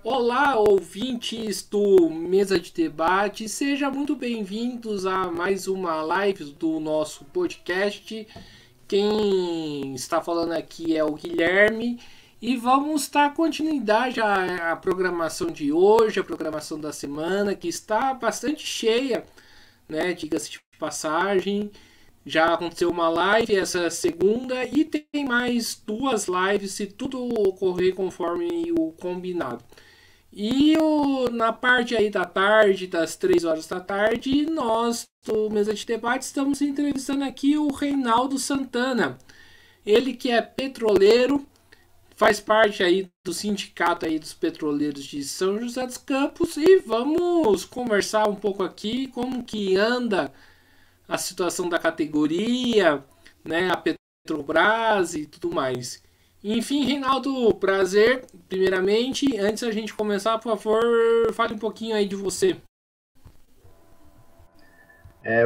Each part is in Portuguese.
Olá, ouvintes do Mesa de Debate, sejam muito bem-vindos a mais uma live do nosso podcast. Quem está falando aqui é o Guilherme e vamos dar continuidade à programação de hoje, a programação da semana, que está bastante cheia, né? Diga-se de passagem. Já aconteceu uma live essa segunda e tem mais duas lives se tudo ocorrer conforme o combinado. Na parte aí da tarde, das 3 horas da tarde, nós do Mesa de Debate estamos entrevistando aqui o Reinaldo Santana. Ele que é petroleiro, faz parte aí do sindicato aí dos petroleiros de São José dos Campos e vamos conversar um pouco aqui como que anda a situação da categoria, né, a Petrobras e tudo mais. Enfim, Reinaldo, prazer. Primeiramente, antes da gente começar, por favor, fale um pouquinho aí de você.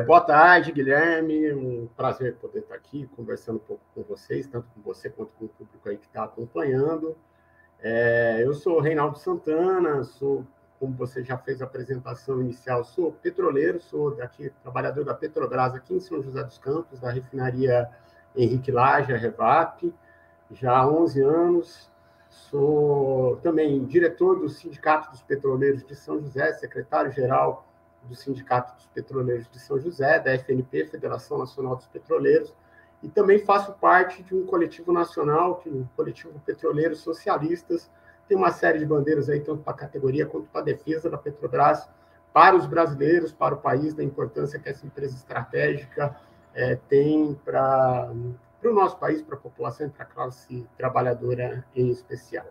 Boa tarde, Guilherme. Um prazer poder estar aqui conversando um pouco com vocês, tanto com você quanto com o público aí que está acompanhando. Eu sou Reinaldo Santana, como você já fez a apresentação inicial, sou petroleiro, sou daqui, trabalhador da Petrobras aqui em São José dos Campos, da refinaria Henrique Lage, a Revap, já há 11 anos. Sou também diretor do Sindicato dos Petroleiros de São José, secretário-geral do Sindicato dos Petroleiros de São José, da FNP, Federação Nacional dos Petroleiros, e também faço parte de um coletivo nacional, que é o Coletivo Petroleiros Socialistas. Tem uma série de bandeiras aí, tanto para a categoria quanto para a defesa da Petrobras, para os brasileiros, para o país, da importância que essa empresa estratégica tem para o nosso país, para a população e para a classe trabalhadora em especial.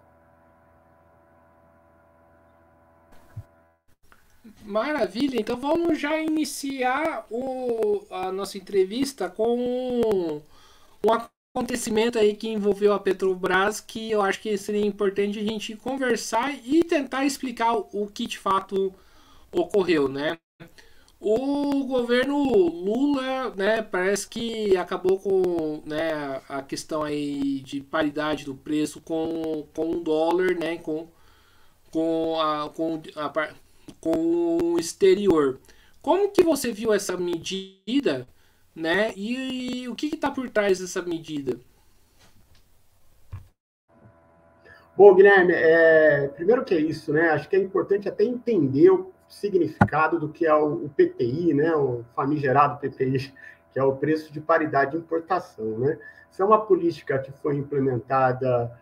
Maravilha, então vamos já iniciar a nossa entrevista com um acontecimento aí que envolveu a Petrobras, que eu acho que seria importante a gente conversar e tentar explicar o que de fato ocorreu, né? O governo Lula, né, parece que acabou com, né, a questão aí de paridade do preço com o dólar, né, com, a, com, a, com o exterior. Como que você viu essa medida, né, e o que está por trás dessa medida? Bom, Guilherme, primeiro que é isso, né? Acho que é importante até entender o significado do que é o PPI, né? O famigerado PPI, que é o preço de paridade de importação, né? Isso é uma política que foi implementada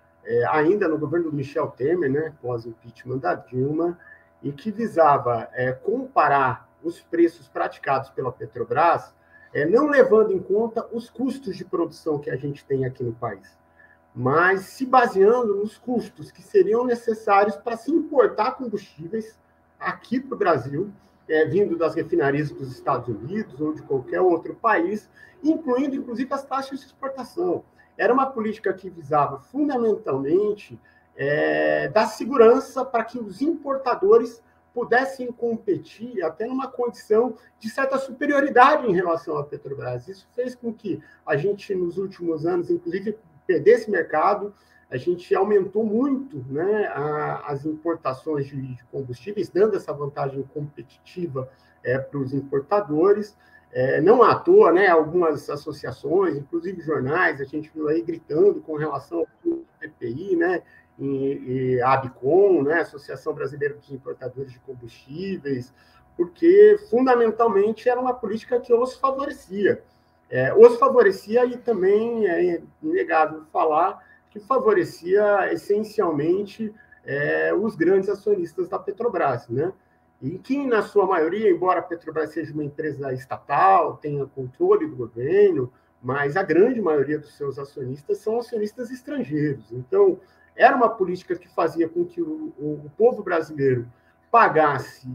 ainda no governo do Michel Temer, né? Após o impeachment da Dilma, e que visava comparar os preços praticados pela Petrobras, não levando em conta os custos de produção que a gente tem aqui no país, mas se baseando nos custos que seriam necessários para se importar combustíveis aqui para o Brasil, vindo das refinarias dos Estados Unidos ou de qualquer outro país, incluindo inclusive as taxas de exportação. Era uma política que visava fundamentalmente dar segurança para que os importadores pudessem competir até numa condição de certa superioridade em relação à Petrobras. Isso fez com que a gente, nos últimos anos, inclusive, perder esse mercado. A gente aumentou muito, né, as importações de combustíveis, dando essa vantagem competitiva para os importadores. Não à toa, né, algumas associações, inclusive jornais, a gente viu aí gritando com relação ao PPI, né, e a ABCOM, né, Associação Brasileira dos Importadores de Combustíveis, porque fundamentalmente era uma política que os favorecia. Os favorecia e também é inegável falar que favorecia essencialmente os grandes acionistas da Petrobras, né? E que, na sua maioria, embora a Petrobras seja uma empresa estatal, tenha controle do governo, mas a grande maioria dos seus acionistas são acionistas estrangeiros. Então, era uma política que fazia com que o povo brasileiro pagasse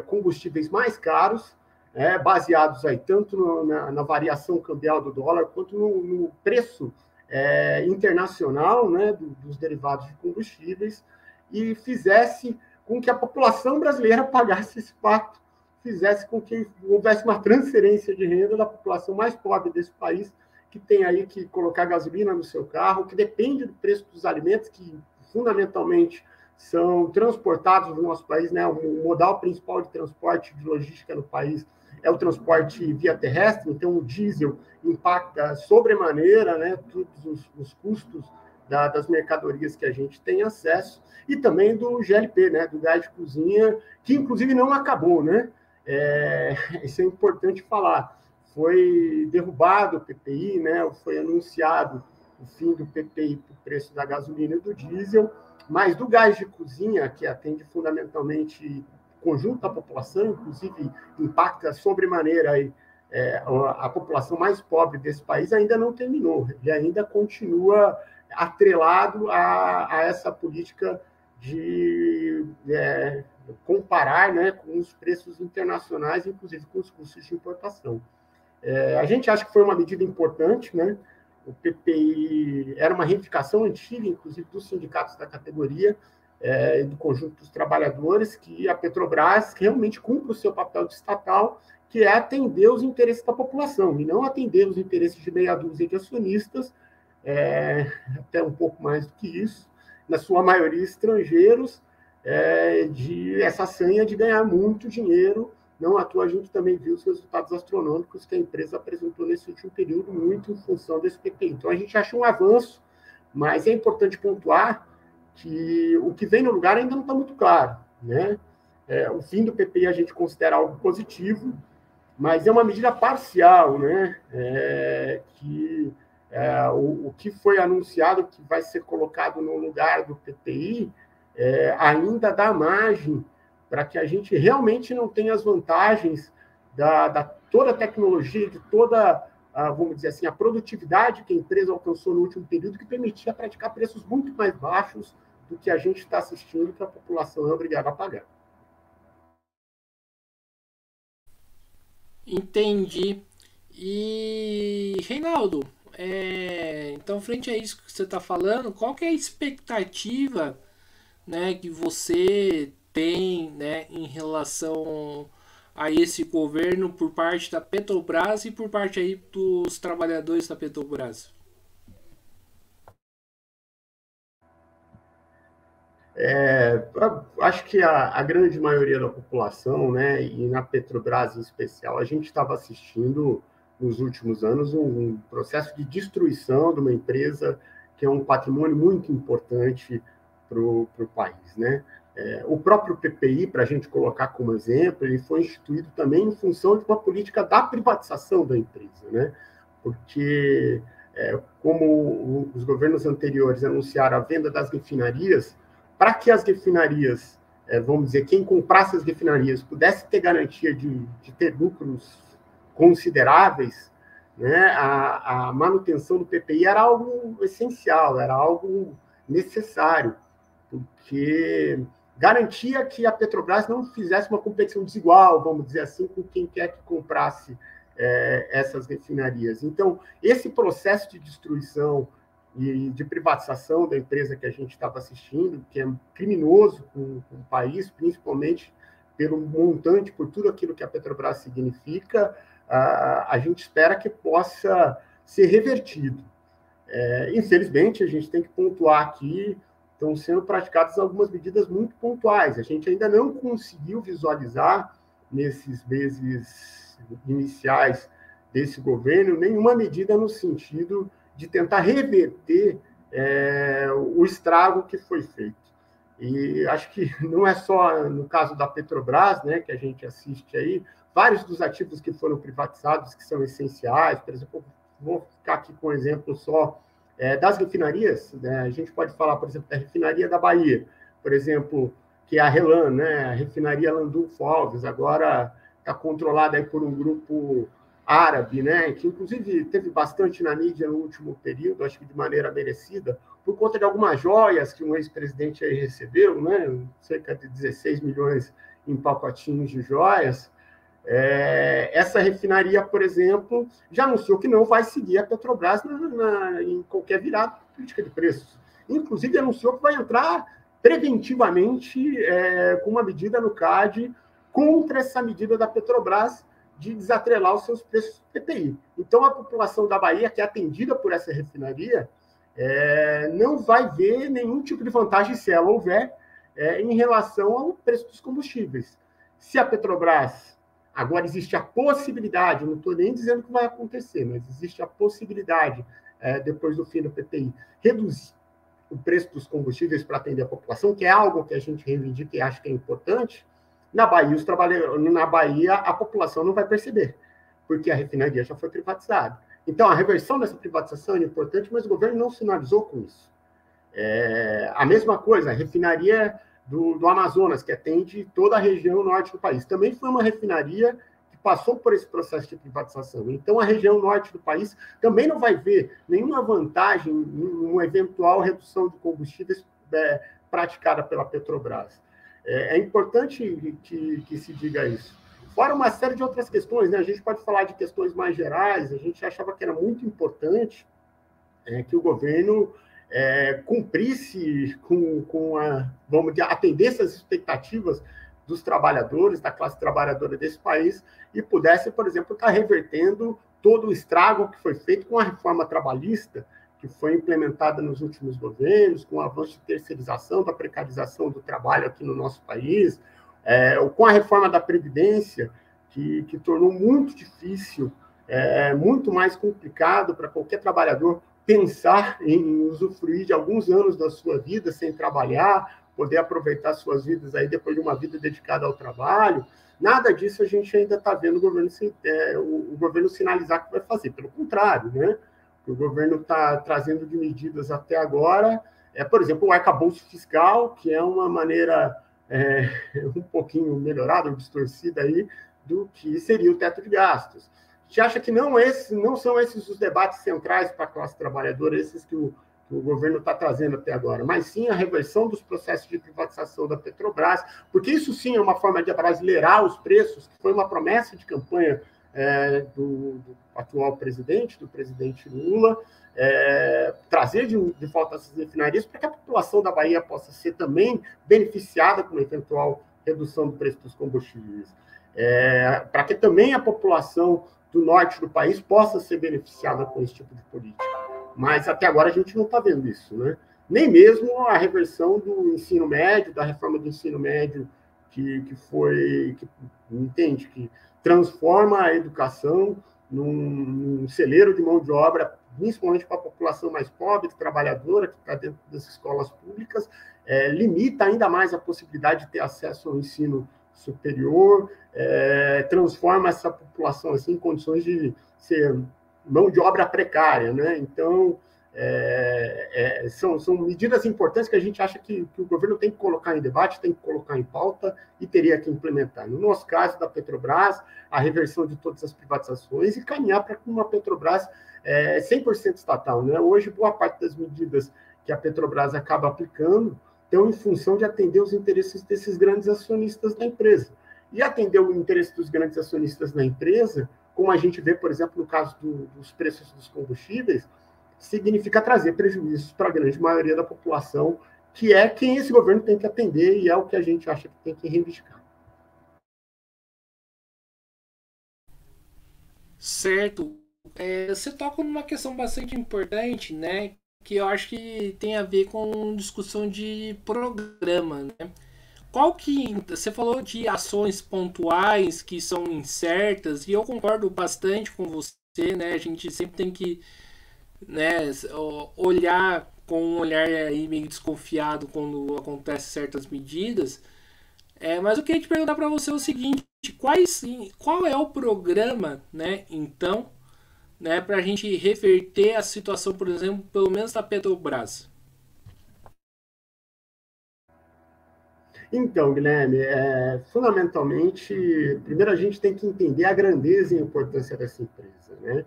combustíveis mais caros, baseados aí tanto na variação cambial do dólar quanto no preço internacional, né, dos derivados de combustíveis, e fizesse com que a população brasileira pagasse esse pacto, fizesse com que houvesse uma transferência de renda da população mais pobre desse país, que tem aí que colocar gasolina no seu carro, que depende do preço dos alimentos, que fundamentalmente são transportados no nosso país, né? O modal principal de transporte de logística no país é o transporte via terrestre, então o diesel impacta sobremaneira, né, todos os custos das mercadorias que a gente tem acesso, e também do GLP, né, do gás de cozinha, que inclusive não acabou, né? Isso é importante falar. Foi derrubado o PPI, né? Foi anunciado o fim do PPI para o preço da gasolina e do diesel, mas do gás de cozinha, que atende fundamentalmente o conjunto da população, inclusive impacta sobremaneira aí, a população mais pobre desse país, ainda não terminou. Ele ainda continua atrelado a essa política de comparar, né, com os preços internacionais, inclusive com os custos de importação. A gente acha que foi uma medida importante, né? O PPI era uma reivindicação antiga, inclusive dos sindicatos da categoria, do conjunto dos trabalhadores, que a Petrobras realmente cumpre o seu papel de estatal, que é atender os interesses da população, e não atender os interesses de meia dúzia de acionistas, até um pouco mais do que isso, na sua maioria estrangeiros, de essa sanha de ganhar muito dinheiro. Não à toa a gente também viu os resultados astronômicos que a empresa apresentou nesse último período, muito em função desse PPI. Então, a gente acha um avanço, mas é importante pontuar que o que vem no lugar ainda não está muito claro, né? O fim do PPI a gente considera algo positivo, mas é uma medida parcial, né? O que foi anunciado que vai ser colocado no lugar do PPI ainda dá margem para que a gente realmente não tenha as vantagens da toda a tecnologia, de toda, vamos dizer assim, a produtividade que a empresa alcançou no último período, que permitia praticar preços muito mais baixos do que a gente está assistindo, que a população é obrigada a pagar. Entendi. E, Reinaldo, então, frente a isso que você está falando, qual que é a expectativa, né, que você tem, né, em relação a esse governo por parte da Petrobras e por parte aí dos trabalhadores da Petrobras? Acho que a grande maioria da população, né, e na Petrobras em especial, a gente estava assistindo nos últimos anos um processo de destruição de uma empresa que é um patrimônio muito importante para o país, né? O próprio PPI, para a gente colocar como exemplo, ele foi instituído também em função de uma política da privatização da empresa, né? Porque, como os governos anteriores anunciaram a venda das refinarias, para que as refinarias, vamos dizer, quem comprasse as refinarias pudesse ter garantia de ter lucros consideráveis, né, a manutenção do PPI era algo essencial, era algo necessário, porque garantia que a Petrobras não fizesse uma competição desigual, vamos dizer assim, com quem quer que comprasse essas refinarias. Então, esse processo de destruição e de privatização da empresa que a gente estava assistindo, que é criminoso com o país, principalmente pelo montante, por tudo aquilo que a Petrobras significa, a gente espera que possa ser revertido. Infelizmente, a gente tem que pontuar aqui, estão sendo praticadas algumas medidas muito pontuais. A gente ainda não conseguiu visualizar, nesses meses iniciais desse governo, nenhuma medida no sentido de tentar reverter o estrago que foi feito. E acho que não é só no caso da Petrobras, né, que a gente assiste aí, vários dos ativos que foram privatizados, que são essenciais, por exemplo, vou ficar aqui com um exemplo só das refinarias, né? A gente pode falar, por exemplo, da refinaria da Bahia, por exemplo, que é a RLAM, né, a refinaria Landulfo Alves, agora está controlada aí por um grupo árabe, né, que inclusive teve bastante na mídia no último período, acho que de maneira merecida, por conta de algumas joias que um ex-presidente aí recebeu, né, cerca de 16 milhões em pacotinhos de joias. Essa refinaria, por exemplo, já anunciou que não vai seguir a Petrobras em qualquer virada de política de preços. Inclusive, anunciou que vai entrar preventivamente com uma medida no CAD contra essa medida da Petrobras de desatrelar os seus preços do PPI. Então, a população da Bahia, que é atendida por essa refinaria, não vai ver nenhum tipo de vantagem se ela houver, em relação ao preço dos combustíveis. Se a Petrobras, agora existe a possibilidade, não estou nem dizendo que vai acontecer, mas existe a possibilidade, depois do fim do PTI, reduzir o preço dos combustíveis para atender a população, que é algo que a gente reivindica e acha que é importante, na Bahia a população não vai perceber, porque a refinaria já foi privatizada. Então, a reversão dessa privatização é importante, mas o governo não sinalizou com isso. A mesma coisa, a refinaria do Amazonas, que atende toda a região norte do país, também foi uma refinaria que passou por esse processo de privatização. Então, a região norte do país também não vai ver nenhuma vantagem em uma eventual redução de combustíveis praticada pela Petrobras. É importante que se diga isso. Fora uma série de outras questões, né? A gente pode falar de questões mais gerais, a gente achava que era muito importante que o governo cumprisse vamos dizer, atendesse as expectativas dos trabalhadores, da classe trabalhadora desse país, e pudesse, por exemplo, estar revertendo todo o estrago que foi feito com a reforma trabalhista, que foi implementada nos últimos governos, com o avanço de terceirização, da precarização do trabalho aqui no nosso país, com a reforma da Previdência, que tornou muito difícil, muito mais complicado para qualquer trabalhador pensar em usufruir de alguns anos da sua vida sem trabalhar, poder aproveitar suas vidas aí depois de uma vida dedicada ao trabalho. Nada disso a gente ainda está vendo o governo sinalizar que vai fazer. Pelo contrário, né? O governo está trazendo de medidas até agora, por exemplo, o arcabouço fiscal, que é uma maneira um pouquinho melhorada ou distorcida aí do que seria o teto de gastos. A gente acha que não são esses os debates centrais para a classe trabalhadora, esses que o governo está trazendo até agora, mas sim a reversão dos processos de privatização da Petrobras, porque isso sim é uma forma de abrasileirar os preços, que foi uma promessa de campanha do atual presidente, do presidente Lula, trazer de volta essas refinarias para que a população da Bahia possa ser também beneficiada com uma eventual redução do preço dos combustíveis, para que também a população do norte do país possa ser beneficiada com esse tipo de política. Mas até agora a gente não está vendo isso, né? Nem mesmo a reversão do ensino médio, da reforma do ensino médio, que transforma a educação num celeiro de mão de obra, principalmente para a população mais pobre, trabalhadora, que está dentro das escolas públicas, limita ainda mais a possibilidade de ter acesso ao ensino superior, transforma essa população assim, em condições de ser mão de obra precária, né? Então, são medidas importantes que a gente acha que o governo tem que colocar em debate, tem que colocar em pauta e teria que implementar. No nosso caso, da Petrobras, a reversão de todas as privatizações e caminhar para uma Petrobras 100% estatal, né? Hoje, boa parte das medidas que a Petrobras acaba aplicando estão em função de atender os interesses desses grandes acionistas da empresa. E atender o interesse dos grandes acionistas da empresa, como a gente vê, por exemplo, no caso dos preços dos combustíveis, significa trazer prejuízos para a grande maioria da população, que é quem esse governo tem que atender e é o que a gente acha que tem que reivindicar. Certo. Você toca numa questão bastante importante, né? Que eu acho que tem a ver com discussão de programa, né? Você falou de ações pontuais que são incertas e eu concordo bastante com você, né? A gente sempre tem que, né, olhar com um olhar aí meio desconfiado quando acontecem certas medidas. Mas eu queria te perguntar para você o seguinte: qual é o programa, né? Então, né, para a gente reverter a situação, por exemplo, pelo menos da Petrobras? Então, Guilherme, fundamentalmente, primeiro a gente tem que entender a grandeza e a importância dessa empresa, né?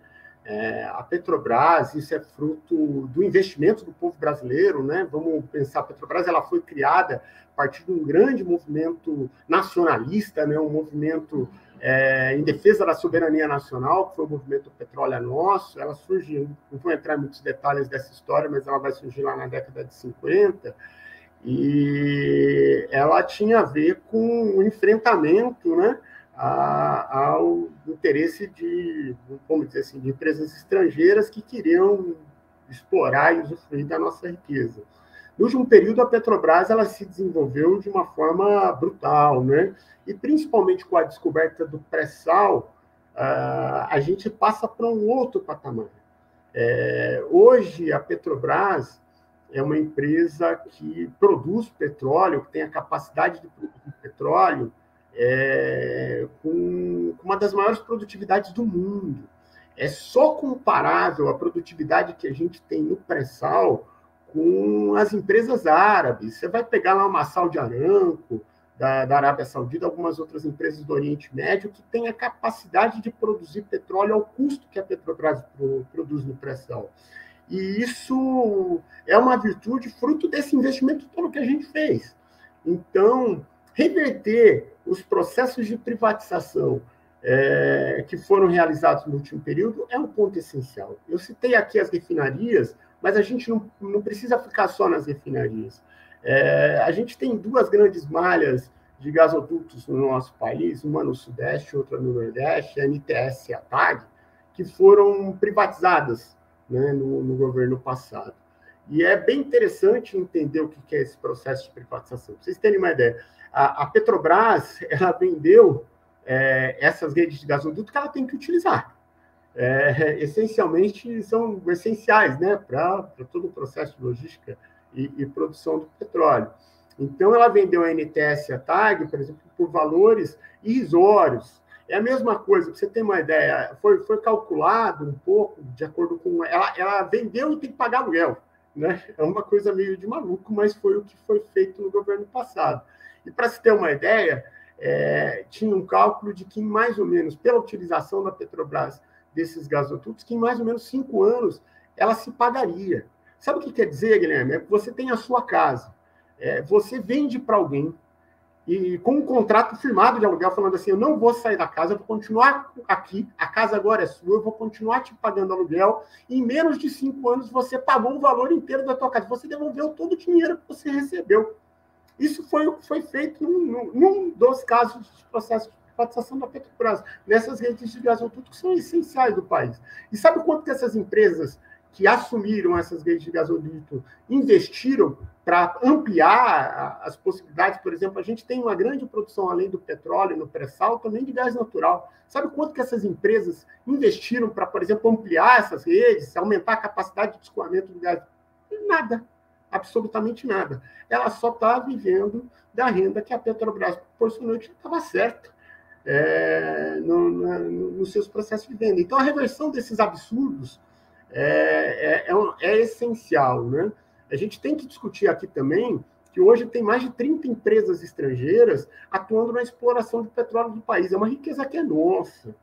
A Petrobras, isso é fruto do investimento do povo brasileiro, né? Vamos pensar, a Petrobras ela foi criada a partir de um grande movimento nacionalista, né? Um movimento em defesa da soberania nacional, que foi o movimento Petróleo é Nosso. Ela surge, não vou entrar em muitos detalhes dessa história, mas ela vai surgir lá na década de 50, e ela tinha a ver com o enfrentamento, né, ao interesse vamos dizer assim, de empresas estrangeiras que queriam explorar e usufruir da nossa riqueza. No último período, a Petrobras ela se desenvolveu de uma forma brutal, né? E principalmente com a descoberta do pré-sal, a gente passa para um outro patamar. Hoje, a Petrobras é uma empresa que produz petróleo, que tem a capacidade de produzir petróleo com uma das maiores produtividades do mundo. É só comparável a produtividade que a gente tem no pré-sal com as empresas árabes. Você vai pegar lá uma Saudi Aramco, da Arábia Saudita, algumas outras empresas do Oriente Médio, que têm a capacidade de produzir petróleo ao custo que a Petrobras produz no pré-sal. E isso é uma virtude fruto desse investimento todo que a gente fez. Então, reverter os processos de privatização que foram realizados no último período é um ponto essencial. Eu citei aqui as refinarias, mas a gente não precisa ficar só nas refinarias. A gente tem duas grandes malhas de gasodutos no nosso país, uma no Sudeste, outra no Nordeste, a NTS e a TAG, que foram privatizadas, né, no governo passado. E é bem interessante entender o que é esse processo de privatização. Para vocês terem uma ideia, a Petrobras ela vendeu essas redes de gasoduto que ela tem que utilizar. Essencialmente, são essenciais, né, para todo o processo de logística e produção do petróleo. Então, ela vendeu a NTS e a TAG, por exemplo, por valores irrisórios. É a mesma coisa, para você ter uma ideia, foi calculado um pouco, de acordo com... Ela vendeu e tem que pagar aluguel, né? É uma coisa meio de maluco, mas foi o que foi feito no governo passado. E para se ter uma ideia, tinha um cálculo de que, mais ou menos, pela utilização da Petrobras desses gasodutos, que em mais ou menos 5 anos ela se pagaria. Sabe o que quer dizer, Guilherme? É que você tem a sua casa, você vende para alguém, e com um contrato firmado de aluguel, falando assim, eu não vou sair da casa, eu vou continuar aqui, a casa agora é sua, eu vou continuar te pagando aluguel, e em menos de 5 anos você pagou o valor inteiro da tua casa, você devolveu todo o dinheiro que você recebeu. Isso foi o que foi feito num dos casos de processo de privatização da Petrobras, nessas redes de gasoduto que são essenciais do país. E sabe quanto que essas empresas que assumiram essas redes de gasoduto investiram para ampliar as possibilidades? Por exemplo, a gente tem uma grande produção, além do petróleo no pré-sal, também de gás natural. Sabe quanto que essas empresas investiram para, por exemplo, ampliar essas redes, aumentar a capacidade de escoamento do gás? Nada, absolutamente nada. Ela só está vivendo da renda que a Petrobras proporcionou, que estava certa nos seus processos de venda. Então, a reversão desses absurdos é essencial, né? A gente tem que discutir aqui também que hoje tem mais de 30 empresas estrangeiras atuando na exploração de petróleo do país. É uma riqueza que é nossa.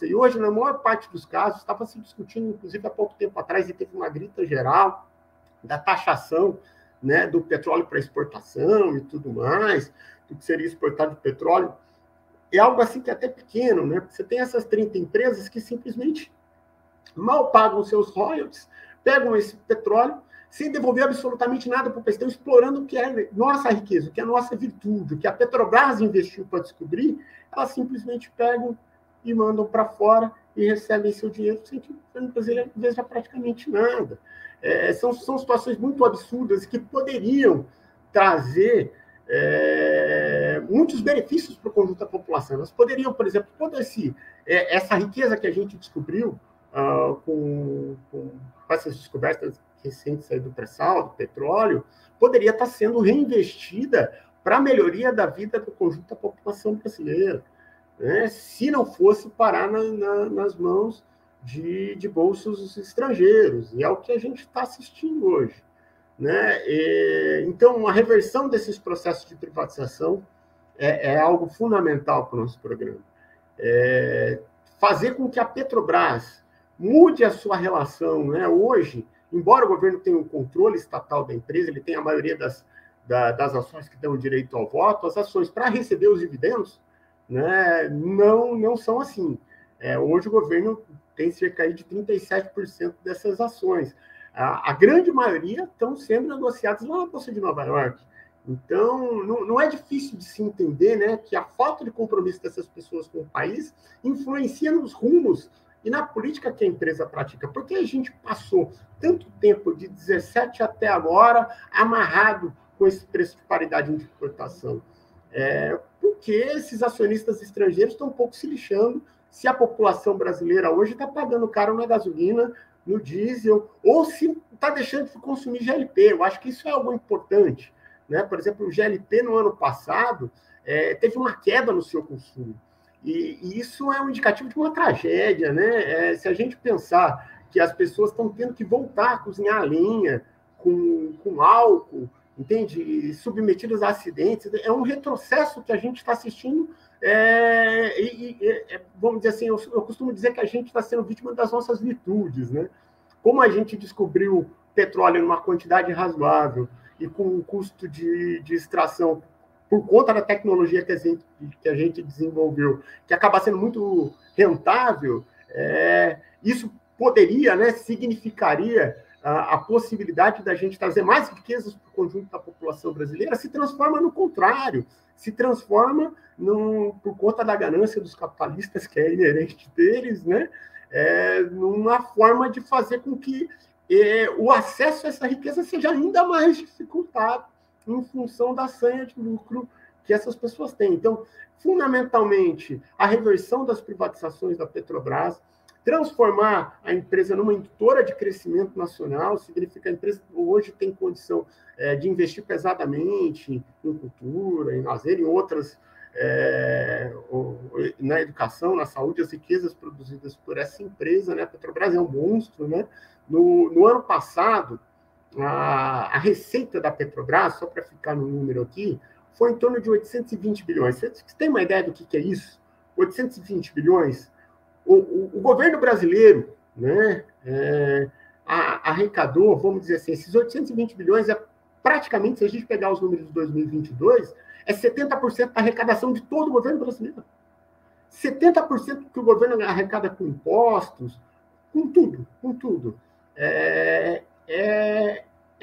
E hoje, na maior parte dos casos, estava se discutindo, inclusive há pouco tempo atrás, e teve uma grita geral da taxação, né, do petróleo para exportação e tudo mais, do que seria exportado de petróleo. É algo assim que é até pequeno, né? Você tem essas 30 empresas que simplesmente mal pagam seus royalties, pegam esse petróleo, sem devolver absolutamente nada para o país, estão explorando o que é nossa riqueza, o que é nossa virtude, o que a Petrobras investiu para descobrir, elas simplesmente pegam e mandam para fora e recebem seu dinheiro sem que o governo brasileiro veja praticamente nada. São situações muito absurdas que poderiam trazer muitos benefícios para o conjunto da população. Elas poderiam, por exemplo, toda essa riqueza que a gente descobriu com essas descobertas recentes aí do pré-sal, do petróleo, poderia estar sendo reinvestida para a melhoria da vida do conjunto da população brasileira, né? Se não fosse parar nas mãos de bolsos estrangeiros. E é o que a gente está assistindo hoje, né? Então, a reversão desses processos de privatização é algo fundamental para o nosso programa. Fazer com que a Petrobras mude a sua relação, né? Hoje, embora o governo tenha o controle estatal da empresa, ele tem a maioria das ações que dão direito ao voto, as ações para receber os dividendos, né, não são assim. Hoje o governo tem cerca aí de 37% dessas ações. A grande maioria estão sendo negociadas lá na Bolsa de Nova York. Então, não é difícil de se entender, né, que a falta de compromisso dessas pessoas com o país influencia nos rumos e na política que a empresa pratica. Porque a gente passou tanto tempo, de 17 até agora, amarrado com esse preço de paridade de importação? Porque esses acionistas estrangeiros estão um pouco se lixando se a população brasileira hoje está pagando caro na gasolina, no diesel, ou se está deixando de consumir GLP. Eu acho que isso é algo importante. Né? Por exemplo, o GLP no ano passado teve uma queda no seu consumo. E isso é um indicativo de uma tragédia. Né? Se a gente pensar que as pessoas estão tendo que voltar a cozinhar a lenha com álcool, entende? Submetidas a acidentes, é um retrocesso que a gente está assistindo. Vamos dizer assim, eu costumo dizer que a gente está sendo vítima das nossas virtudes, né? Como a gente descobriu petróleo numa quantidade razoável e com um custo de extração por conta da tecnologia que a gente desenvolveu, que acaba sendo muito rentável, isso poderia, né, significaria a possibilidade da gente trazer mais riquezas para o conjunto da população brasileira, se transforma no contrário, se transforma, por conta da ganância dos capitalistas, que é inerente deles, né, numa forma de fazer com que o acesso a essa riqueza seja ainda mais dificultado em função da sanha de lucro que essas pessoas têm. Então, fundamentalmente, a reversão das privatizações da Petrobras, transformar a empresa numa indutora de crescimento nacional, significa que a empresa hoje tem condição de investir pesadamente em cultura, em lazer, em outras, na educação, na saúde, as riquezas produzidas por essa empresa, né? A Petrobras é um monstro, né? No ano passado, a receita da Petrobras, só para ficar no número aqui, foi em torno de 820 bilhões. Você tem uma ideia do que é isso? 820 bilhões? O governo brasileiro, né, arrecadou, vamos dizer assim, esses 820 bilhões praticamente, se a gente pegar os números de 2022, 70% da arrecadação de todo o governo brasileiro. 70% que o governo arrecada com impostos, com tudo. É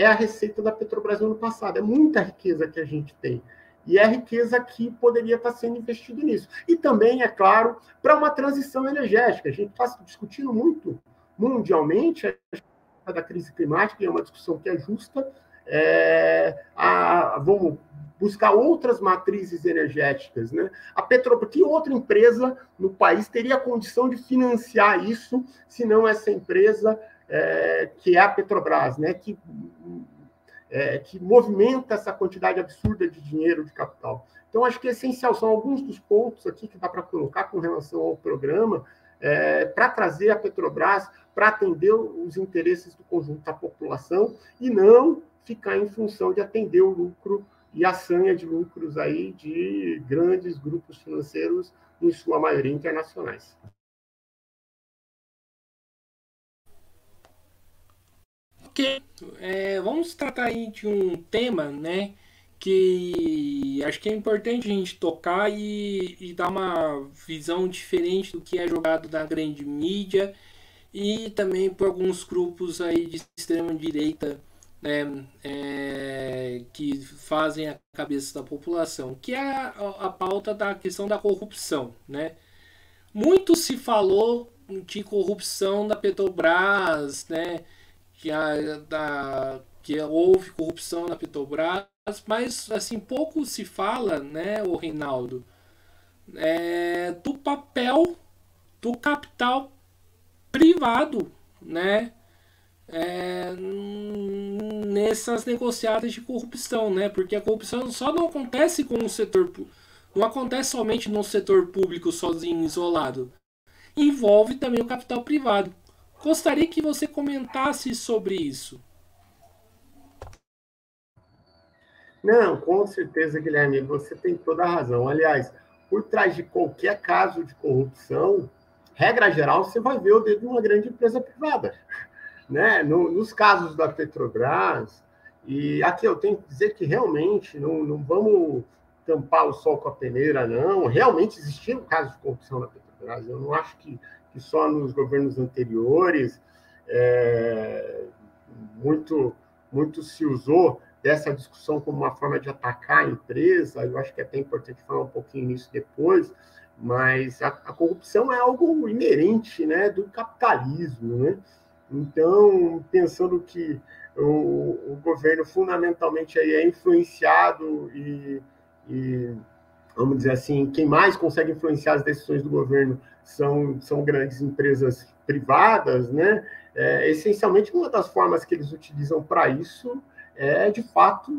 a receita da Petrobras no ano passado. É muita riqueza que a gente tem. E é riqueza que poderia estar sendo investido nisso. E também, é claro, para uma transição energética. A gente está discutindo muito mundialmente a da crise climática, e é uma discussão que é justa. Vamos buscar outras matrizes energéticas. Né? A Petrobras, que outra empresa no país teria a condição de financiar isso, se não essa empresa que é a Petrobras, né? que movimenta essa quantidade absurda de dinheiro, de capital. Então, acho que é essencial, são alguns dos pontos aqui que dá para colocar com relação ao programa, para trazer a Petrobras para atender os interesses do conjunto da população e não ficar em função de atender o lucro e a sanha de lucros aí de grandes grupos financeiros, em sua maioria internacionais. Ok, vamos tratar aí de um tema, né, que acho que é importante a gente tocar e dar uma visão diferente do que é jogado na grande mídia e também por alguns grupos aí de extrema direita, né, que fazem a cabeça da população, que é a pauta da questão da corrupção, né? Muito se falou de corrupção da Petrobras, né? Que houve corrupção na Petrobras, mas assim pouco se fala, né, o Reinaldo, do papel do capital privado, né, nessas negociadas de corrupção, né, porque a corrupção só não acontece com o setor, não acontece somente no setor público sozinho, isolado, envolve também o capital privado. Gostaria que você comentasse sobre isso. Não, com certeza, Guilherme, você tem toda a razão. Aliás, por trás de qualquer caso de corrupção, regra geral, você vai ver o dedo de uma grande empresa privada. Né? Nos casos da Petrobras, e aqui eu tenho que dizer que realmente não vamos tampar o sol com a peneira, não. Realmente existiam casos de corrupção na Petrobras. Eu não acho que só nos governos anteriores muito se usou dessa discussão como uma forma de atacar a empresa. Eu acho que é até importante falar um pouquinho nisso depois, mas a corrupção é algo inerente, né, do capitalismo, né? Então, pensando que o governo fundamentalmente aí é influenciado e, vamos dizer assim, quem mais consegue influenciar as decisões do governo são grandes empresas privadas, né? Essencialmente, uma das formas que eles utilizam para isso é, de fato,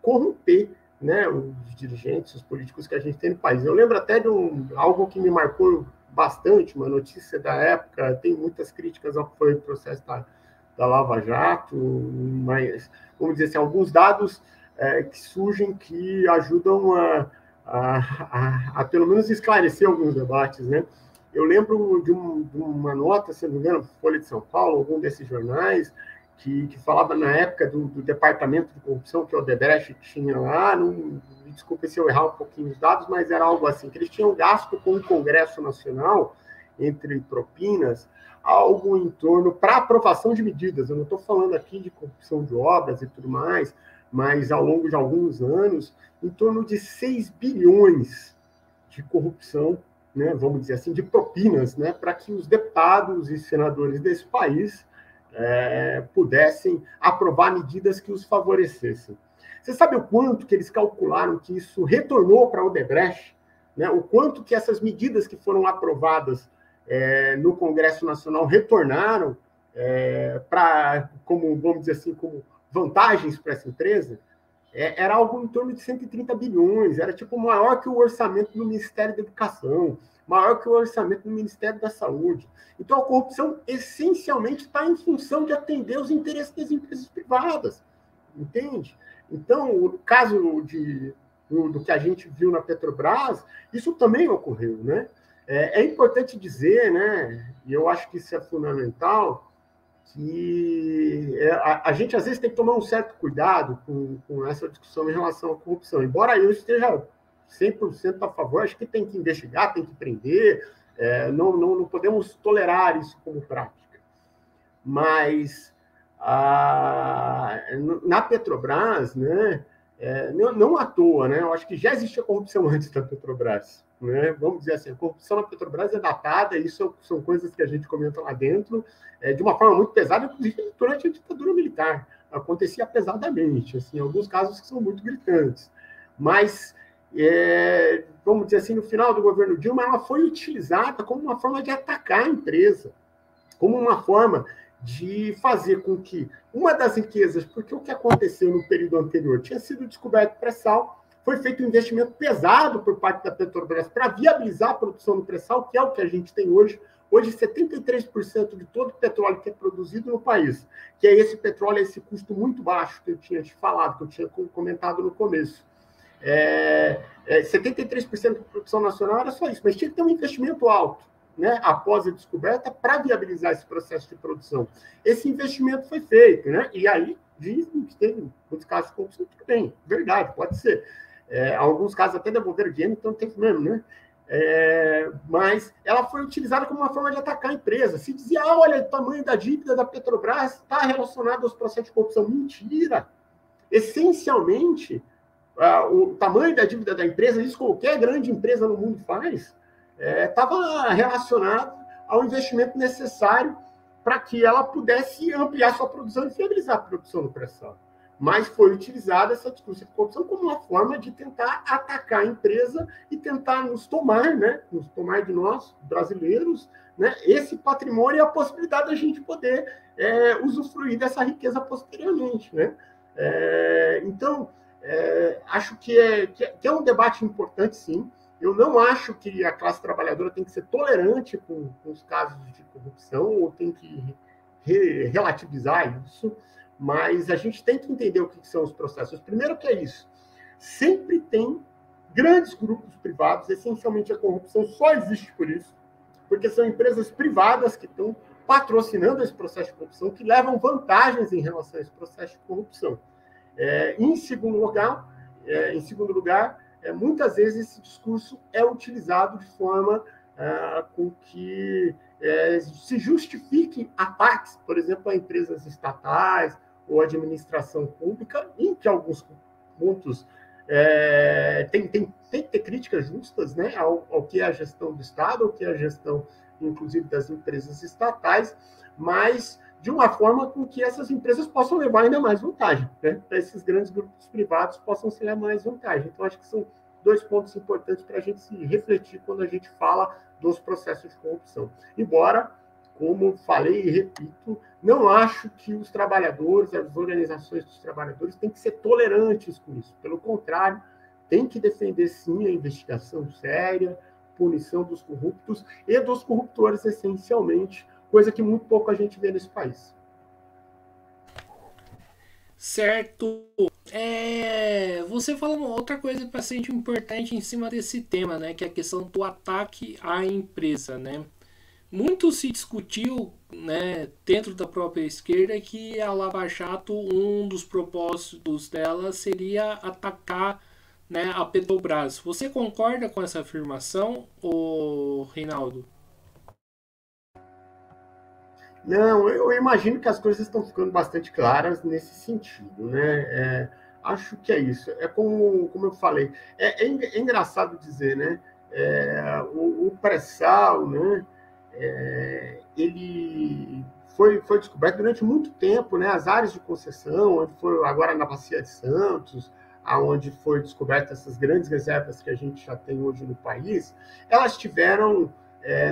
corromper, né, os dirigentes, os políticos que a gente tem no país. Eu lembro até de algo que me marcou bastante, uma notícia da época, tem muitas críticas ao que foi o processo da Lava Jato, mas, vamos dizer assim, alguns dados que surgem que ajudam a pelo menos esclarecer alguns debates, né? Eu lembro de uma nota, se não me engano, Folha de São Paulo, algum desses jornais, que falava na época do departamento de corrupção que o Odebrecht tinha lá, me desculpe se eu errar um pouquinho os dados, mas era algo assim, que eles tinham gasto com o Congresso Nacional, entre propinas, algo em torno, para aprovação de medidas, eu não estou falando aqui de corrupção de obras e tudo mais, mas ao longo de alguns anos, em torno de 6 bilhões de corrupção, né, vamos dizer assim, de propinas, né, para que os deputados e senadores desse país pudessem aprovar medidas que os favorecessem. Você sabe o quanto que eles calcularam que isso retornou para o Odebrecht? Né? O quanto que essas medidas que foram aprovadas no Congresso Nacional retornaram como, vamos dizer assim, como vantagens para essa empresa? Era algo em torno de 130 bilhões, era tipo maior que o orçamento do Ministério da Educação, maior que o orçamento do Ministério da Saúde. Então, a corrupção, essencialmente, está em função de atender os interesses das empresas privadas, entende? Então, o caso do que a gente viu na Petrobras, isso também ocorreu, né? É importante dizer, né, e eu acho que isso é fundamental, que a gente, às vezes, tem que tomar um certo cuidado com essa discussão em relação à corrupção. Embora eu esteja 100% a favor, acho que tem que investigar, tem que prender, não podemos tolerar isso como prática. Mas na Petrobras, né, não à toa, né, eu acho que já existia corrupção antes da Petrobras. Né? Vamos dizer assim, a corrupção na Petrobras é datada, isso são coisas que a gente comenta lá dentro, de uma forma muito pesada, inclusive durante a ditadura militar. Acontecia pesadamente, assim, alguns casos que são muito gritantes. Mas, vamos dizer assim, no final do governo Dilma, ela foi utilizada como uma forma de atacar a empresa, como uma forma de fazer com que uma das riquezas, porque o que aconteceu no período anterior tinha sido descoberto pré-sal, foi feito um investimento pesado por parte da Petrobras para viabilizar a produção do pré-sal, que é o que a gente tem hoje. Hoje, 73% de todo o petróleo que é produzido no país, que é esse petróleo, esse custo muito baixo que eu tinha te falado, que eu tinha comentado no começo. 73% da produção nacional era só isso, mas tinha que ter um investimento alto, né, após a descoberta, para viabilizar esse processo de produção. Esse investimento foi feito, né, e aí dizem que teve muitos casos de corrupção, tudo bem, verdade, pode ser. Alguns casos até devolveram dinheiro, então teve mesmo, né? Mas ela foi utilizada como uma forma de atacar a empresa. Se dizia, olha, o tamanho da dívida da Petrobras está relacionado aos processos de corrupção. Mentira! Essencialmente, o tamanho da dívida da empresa, isso qualquer grande empresa no mundo faz, estava relacionado ao investimento necessário para que ela pudesse ampliar sua produção e viabilizar a produção do pré-sal. Mas foi utilizada essa discussão de corrupção como uma forma de tentar atacar a empresa e tentar nos tomar, né, nos tomar de nós, brasileiros, né, esse patrimônio e a possibilidade da gente poder usufruir dessa riqueza posteriormente. Né? Então, acho que é um debate importante, sim. Eu não acho que a classe trabalhadora tem que ser tolerante com os casos de corrupção ou tem que relativizar isso, mas a gente tem que entender o que são os processos. Primeiro que é isso, sempre tem grandes grupos privados, essencialmente a corrupção só existe por isso, porque são empresas privadas que estão patrocinando esse processo de corrupção, que levam vantagens em relação a esse processo de corrupção. Em segundo lugar, muitas vezes esse discurso é utilizado de forma com que se justifiquem ataques, por exemplo, a empresas estatais ou administração pública, em que alguns pontos tem tem que ter críticas justas, né, ao que é a gestão do Estado, ao que é a gestão, inclusive, das empresas estatais, mas de uma forma com que essas empresas possam levar ainda mais vantagem, né, para esses grandes grupos privados possam levar mais vantagem. Então, acho que são dois pontos importantes para a gente se refletir quando a gente fala dos processos de corrupção. Embora, como falei e repito, não acho que os trabalhadores, as organizações dos trabalhadores têm que ser tolerantes com isso. Pelo contrário, tem que defender, sim, a investigação séria, punição dos corruptos e dos corruptores, essencialmente, coisa que muito pouco a gente vê nesse país. Certo. Você falou uma outra coisa bastante importante em cima desse tema, né? Que é a questão do ataque à empresa, né? Muito se discutiu, né, dentro da própria esquerda, que a Lava Jato, um dos propósitos dela seria atacar, né, a Petrobras. Você concorda com essa afirmação, Reinaldo? Não, eu imagino que as coisas estão ficando bastante claras nesse sentido, né? Acho que é isso. É como eu falei, é engraçado dizer, né? O pré-sal, né? Ele foi descoberto durante muito tempo, né? As áreas de concessão, onde foi agora na Bacia de Santos, aonde foi descoberta essas grandes reservas que a gente já tem hoje no país, elas tiveram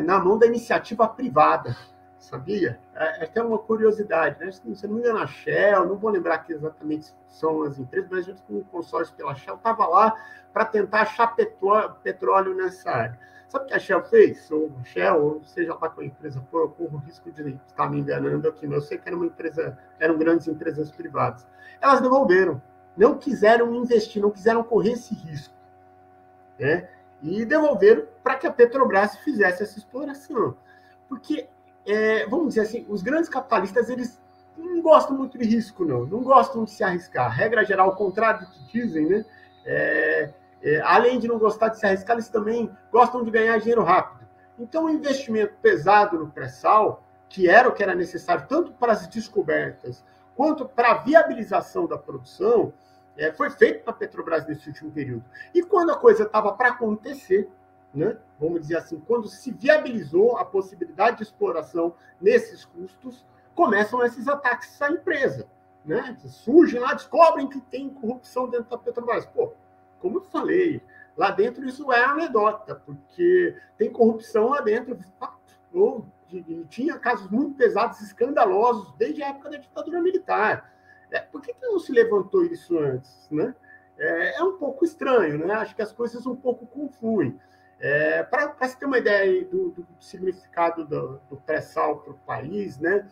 na mão da iniciativa privada, sabia? É até uma curiosidade, né? Se não me engano, a Shell, não vou lembrar que exatamente são as empresas, mas a gente, com o consórcio pela Shell, estava lá para tentar achar petróleo nessa área. Sabe o que a Shell fez? Ou a Shell, ou seja lá qual empresa for, eu corro o risco de estar me enganando aqui, mas eu sei que eram grandes empresas privadas. Elas devolveram, não quiseram investir, não quiseram correr esse risco, né? E devolveram para que a Petrobras fizesse essa exploração. Porque vamos dizer assim, os grandes capitalistas, eles não gostam muito de risco, não gostam de se arriscar. Regra geral, ao contrário do que dizem, né? Além de não gostar de se arriscar, eles também gostam de ganhar dinheiro rápido. Então, o investimento pesado no pré-sal, que era o que era necessário tanto para as descobertas quanto para a viabilização da produção, foi feito para a Petrobras nesse último período. E quando a coisa estava para acontecer, né, vamos dizer assim, quando se viabilizou a possibilidade de exploração nesses custos, começam esses ataques à empresa, né? Surgem lá, descobrem que tem corrupção dentro da Petrobras. Pô, como eu falei, lá dentro isso é anedota, porque tem corrupção lá dentro, tinha casos muito pesados, escandalosos, desde a época da ditadura militar. Por que não se levantou isso antes, né? É um pouco estranho, né? Acho que as coisas um pouco confluem. Para se ter uma ideia do significado do pré-sal para o país, né?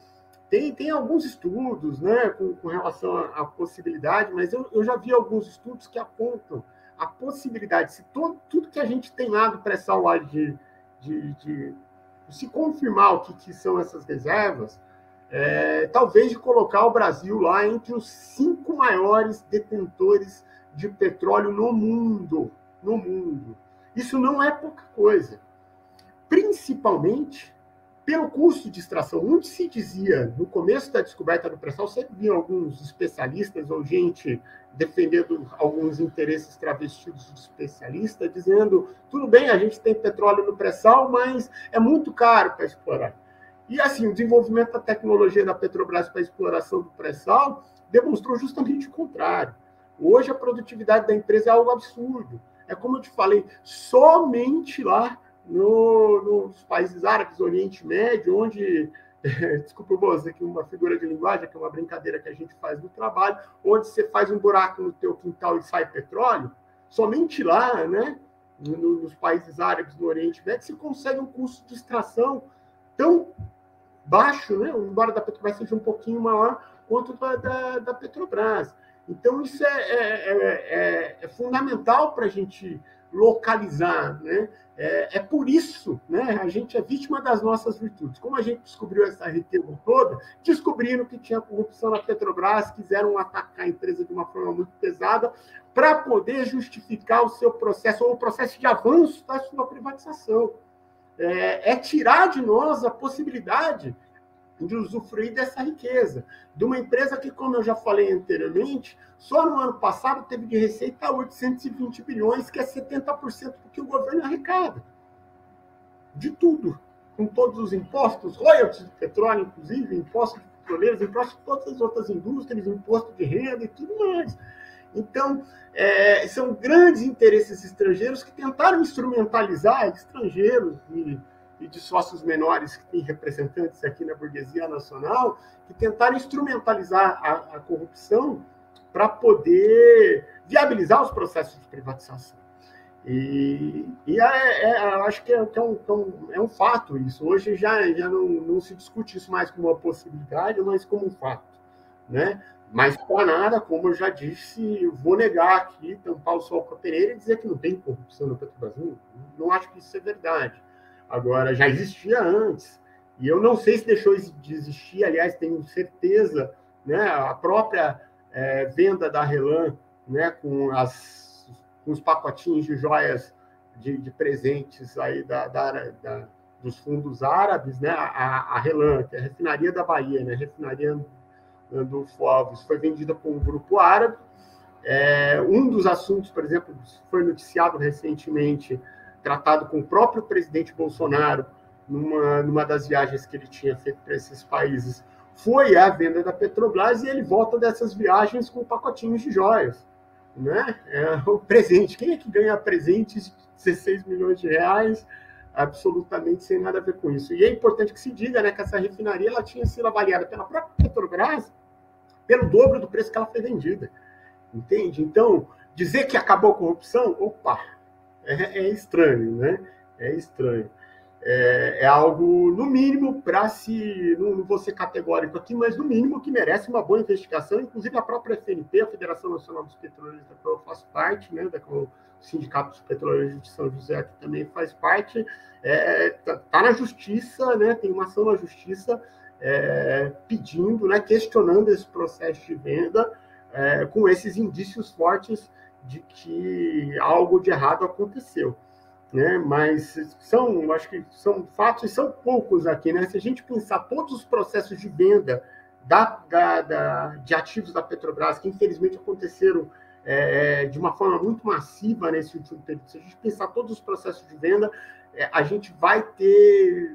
Tem alguns estudos, né, com relação à possibilidade, mas eu já vi alguns estudos que apontam a possibilidade, se tudo que a gente tem lá do pré-sal lá de se confirmar o que são essas reservas, talvez de colocar o Brasil lá entre os 5 maiores detentores de petróleo no mundo. No mundo. Isso não é pouca coisa. Principalmente pelo custo de extração. Muito se dizia, no começo da descoberta do pré-sal, sempre vinham alguns especialistas ou gente defendendo alguns interesses travestidos de especialista, dizendo, tudo bem, a gente tem petróleo no pré-sal, mas é muito caro para explorar. E assim, o desenvolvimento da tecnologia da Petrobras para a exploração do pré-sal demonstrou justamente o contrário. Hoje a produtividade da empresa é algo absurdo. É como eu te falei, somente lá nos países árabes, Oriente Médio, onde, desculpa, eu vou usar aqui uma figura de linguagem, que é uma brincadeira que a gente faz no trabalho, onde você faz um buraco no teu quintal e sai petróleo, somente lá, né, nos países árabes, no Oriente Médio, você consegue um custo de extração tão baixo, né, embora da Petrobras seja um pouquinho maior, quanto da Petrobras. Então, isso é fundamental para a gente localizar, né? Por isso, né, a gente é vítima das nossas virtudes. Como a gente descobriu essa riqueza toda, descobriram que tinha corrupção na Petrobras, quiseram atacar a empresa de uma forma muito pesada para poder justificar o seu processo, ou o processo de avanço da sua privatização. Tirar de nós a possibilidade de usufruir dessa riqueza. De uma empresa que, como eu já falei anteriormente, só no ano passado teve de receita 820 bilhões, que é 70% do que o governo arrecada. De tudo. Com todos os impostos, royalties de petróleo, inclusive, impostos de petroleiros, impostos de todas as outras indústrias, imposto de renda e tudo mais. Então, são grandes interesses estrangeiros que tentaram instrumentalizar estrangeiros e de sócios menores que têm representantes aqui na burguesia nacional, que tentaram instrumentalizar a corrupção para poder viabilizar os processos de privatização. Acho que é um fato isso. Hoje já não se discute isso mais como uma possibilidade, mas como um fato, né? Mas, para nada, como eu já disse, vou negar aqui, tampar o sol com a peneira e dizer que não tem corrupção no Petrobras. Não acho que isso é verdade. Agora, já existia antes. E eu não sei se deixou de existir, aliás, tenho certeza, né, a própria venda da RLAM, né, com os pacotinhos de joias de presentes aí dos fundos árabes, né, a RLAM, que é a refinaria da Bahia, né, refinaria do Fovos, foi vendida por um grupo árabe. Um dos assuntos, por exemplo, foi noticiado recentemente, tratado com o próprio presidente Bolsonaro, numa das viagens que ele tinha feito para esses países, foi a venda da Petrobras, e ele volta dessas viagens com pacotinhos de joias. Né? O presente. Quem é que ganha presentes de 16 milhões de reais absolutamente sem nada a ver com isso? E é importante que se diga, né, que essa refinaria ela tinha sido avaliada pela própria Petrobras pelo dobro do preço que ela foi vendida. Entende? Então, dizer que acabou a corrupção, opa, é estranho, né? É estranho. É algo, no mínimo, para se... Não vou ser categórico aqui, mas no mínimo que merece uma boa investigação. Inclusive a própria FNP, a Federação Nacional dos Petroleiros, da qual eu faço parte, né, o Sindicato dos Petroleiros de São José, que também faz parte, está na justiça, né, tem uma ação na justiça pedindo, né, questionando esse processo de venda, com esses indícios fortes de que algo de errado aconteceu. Né? Mas acho que são fatos, e são poucos aqui. Né? Se a gente pensar todos os processos de venda de ativos da Petrobras, que infelizmente aconteceram de uma forma muito massiva nesse último período, se a gente pensar todos os processos de venda, a gente vai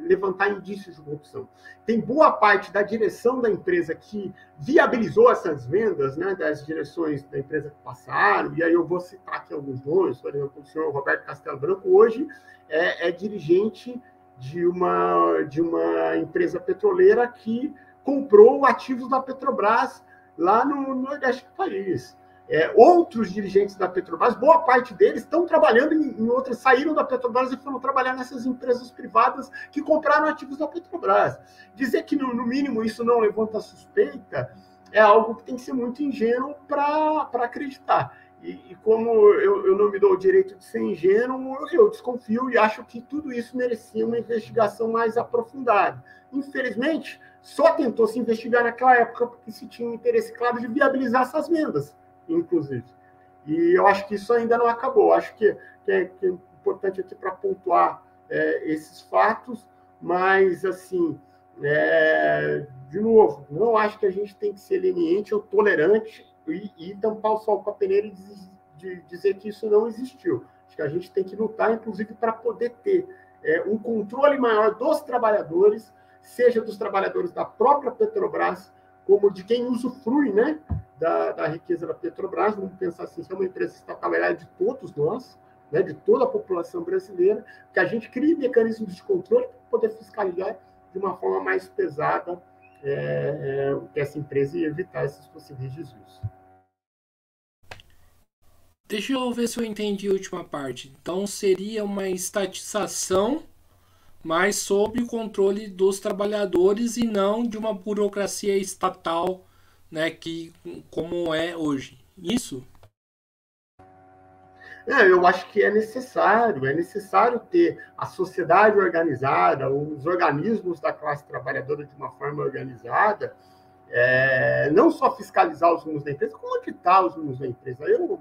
levantar indícios de corrupção. Tem boa parte da direção da empresa que viabilizou essas vendas, né, das direções da empresa que passaram, e aí eu vou citar aqui alguns nomes, por exemplo, o senhor Roberto Castelo Branco, hoje é dirigente de uma empresa petroleira que comprou ativos da Petrobras lá no nordeste do país. Outros dirigentes da Petrobras, boa parte deles estão trabalhando em outras, saíram da Petrobras e foram trabalhar nessas empresas privadas que compraram ativos da Petrobras. Dizer que, no mínimo, isso não levanta suspeita é algo que tem que ser muito ingênuo para acreditar. E como eu não me dou o direito de ser ingênuo, eu desconfio e acho que tudo isso merecia uma investigação mais aprofundada. Infelizmente, só tentou se investigar naquela época porque se tinha um interesse claro de viabilizar essas vendas, inclusive. E eu acho que isso ainda não acabou. Acho que é importante aqui para pontuar esses fatos, mas, assim, de novo, não acho que a gente tem que ser leniente ou tolerante e tampar o sol com a peneira e dizer que isso não existiu. Acho que a gente tem que lutar, inclusive, para poder ter um controle maior dos trabalhadores, seja dos trabalhadores da própria Petrobras, como de quem usufrui, né, da riqueza da Petrobras. Vamos pensar assim, se é uma empresa estatal, ela é de todos nós, né, de toda a população brasileira, que a gente crie mecanismos de controle para poder fiscalizar de uma forma mais pesada essa empresa e evitar esses possíveis desvios. Deixa eu ver se eu entendi a última parte. Então seria uma estatização, mas sob o controle dos trabalhadores e não de uma burocracia estatal, né, como é hoje. Isso? Eu acho que é necessário ter a sociedade organizada, os organismos da classe trabalhadora de uma forma organizada, não só fiscalizar os rumos da empresa, como auditar os rumos da empresa. Eu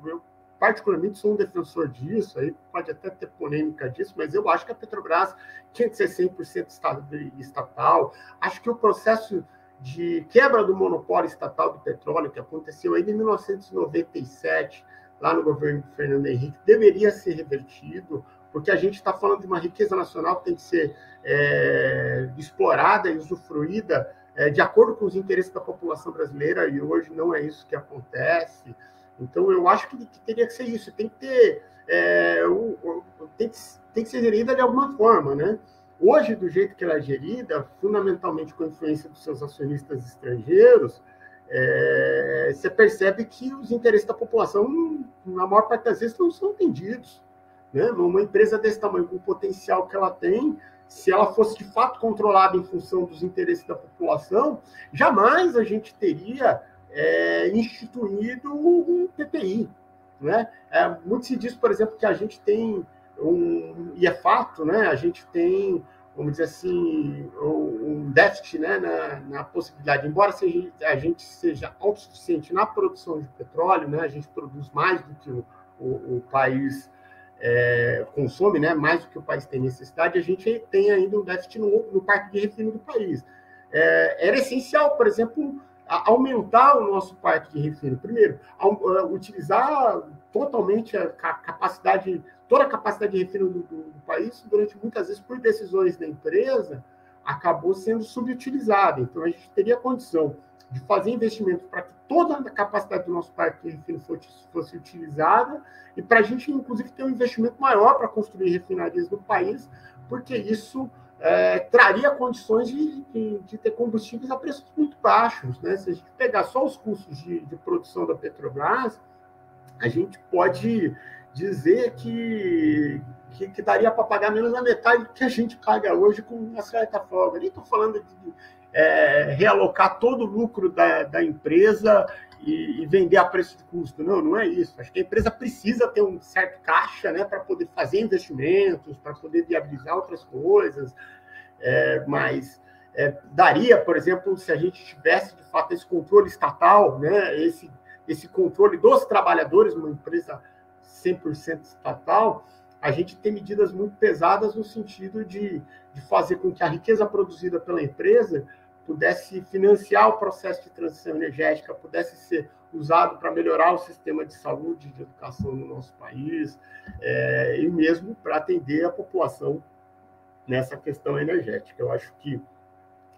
particularmente sou um defensor disso, aí pode até ter polêmica disso, mas eu acho que a Petrobras tinha que ser 100% estatal. Acho que o processo de quebra do monopólio estatal do petróleo, que aconteceu ainda em 1997, lá no governo do Fernando Henrique, deveria ser revertido, porque a gente está falando de uma riqueza nacional que tem que ser explorada e usufruída de acordo com os interesses da população brasileira, e hoje não é isso que acontece. Então, eu acho que teria que ser isso, tem que ter, tem que ser gerida de alguma forma, né? Hoje, do jeito que ela é gerida, fundamentalmente com a influência dos seus acionistas estrangeiros, você percebe que os interesses da população, na maior parte das vezes, não são atendidos, né? Uma empresa desse tamanho, com o potencial que ela tem, se ela fosse de fato controlada em função dos interesses da população, jamais a gente teria instituído um PPI. Né? Muito se diz, por exemplo, que a gente tem e é fato, né? A gente tem, vamos dizer assim, um déficit, né, na possibilidade, embora a gente seja autossuficiente na produção de petróleo, né? A gente produz mais do que o país consome, né, mais do que o país tem necessidade, a gente tem ainda um déficit no parque de refino do país. Era essencial, por exemplo, aumentar o nosso parque de refino. Primeiro, utilizar totalmente toda a capacidade de refino do país, durante muitas vezes, por decisões da empresa, acabou sendo subutilizada. Então, a gente teria condição de fazer investimentos para que toda a capacidade do nosso parque de refino fosse utilizada e para a gente, inclusive, ter um investimento maior para construir refinarias no país, porque isso traria condições de ter combustíveis a preços muito baixos. Né? Se a gente pegar só os custos de produção da Petrobras, a gente pode dizer que daria para pagar menos da metade do que a gente paga hoje com uma certa folga. Nem estou falando de realocar todo o lucro da empresa e vender a preço de custo. Não é isso. Acho que a empresa precisa ter um certo caixa, né, para poder fazer investimentos, para poder viabilizar outras coisas. Mas daria, por exemplo, se a gente tivesse, de fato, esse controle estatal, né, esse controle dos trabalhadores, uma empresa 100% estatal, a gente tem medidas muito pesadas no sentido de fazer com que a riqueza produzida pela empresa pudesse financiar o processo de transição energética, pudesse ser usado para melhorar o sistema de saúde e de educação no nosso país, e mesmo para atender a população nessa questão energética. Eu acho que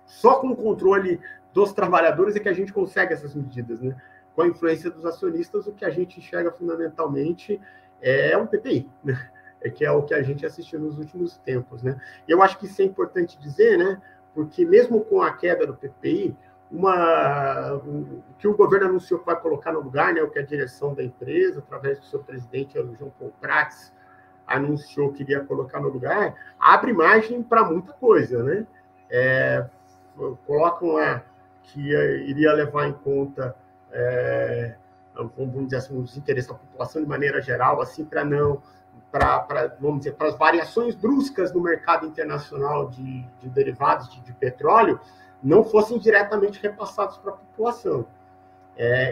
só com o controle dos trabalhadores é que a gente consegue essas medidas, né? Com a influência dos acionistas, o que a gente enxerga fundamentalmente é um PPI, né? Que é o que a gente assistiu nos últimos tempos, né? Eu acho que isso é importante dizer, né? Porque mesmo com a queda do PPI, o que o governo anunciou que vai colocar no lugar, né? O que a direção da empresa, através do seu presidente, o João Paulo Prats, anunciou que iria colocar no lugar, abre margem para muita coisa, né? Colocam lá que iria levar em conta, vamos dizer assim, os interesses da população de maneira geral, assim, vamos dizer, para as variações bruscas no mercado internacional de derivados de petróleo não fossem diretamente repassados para a população.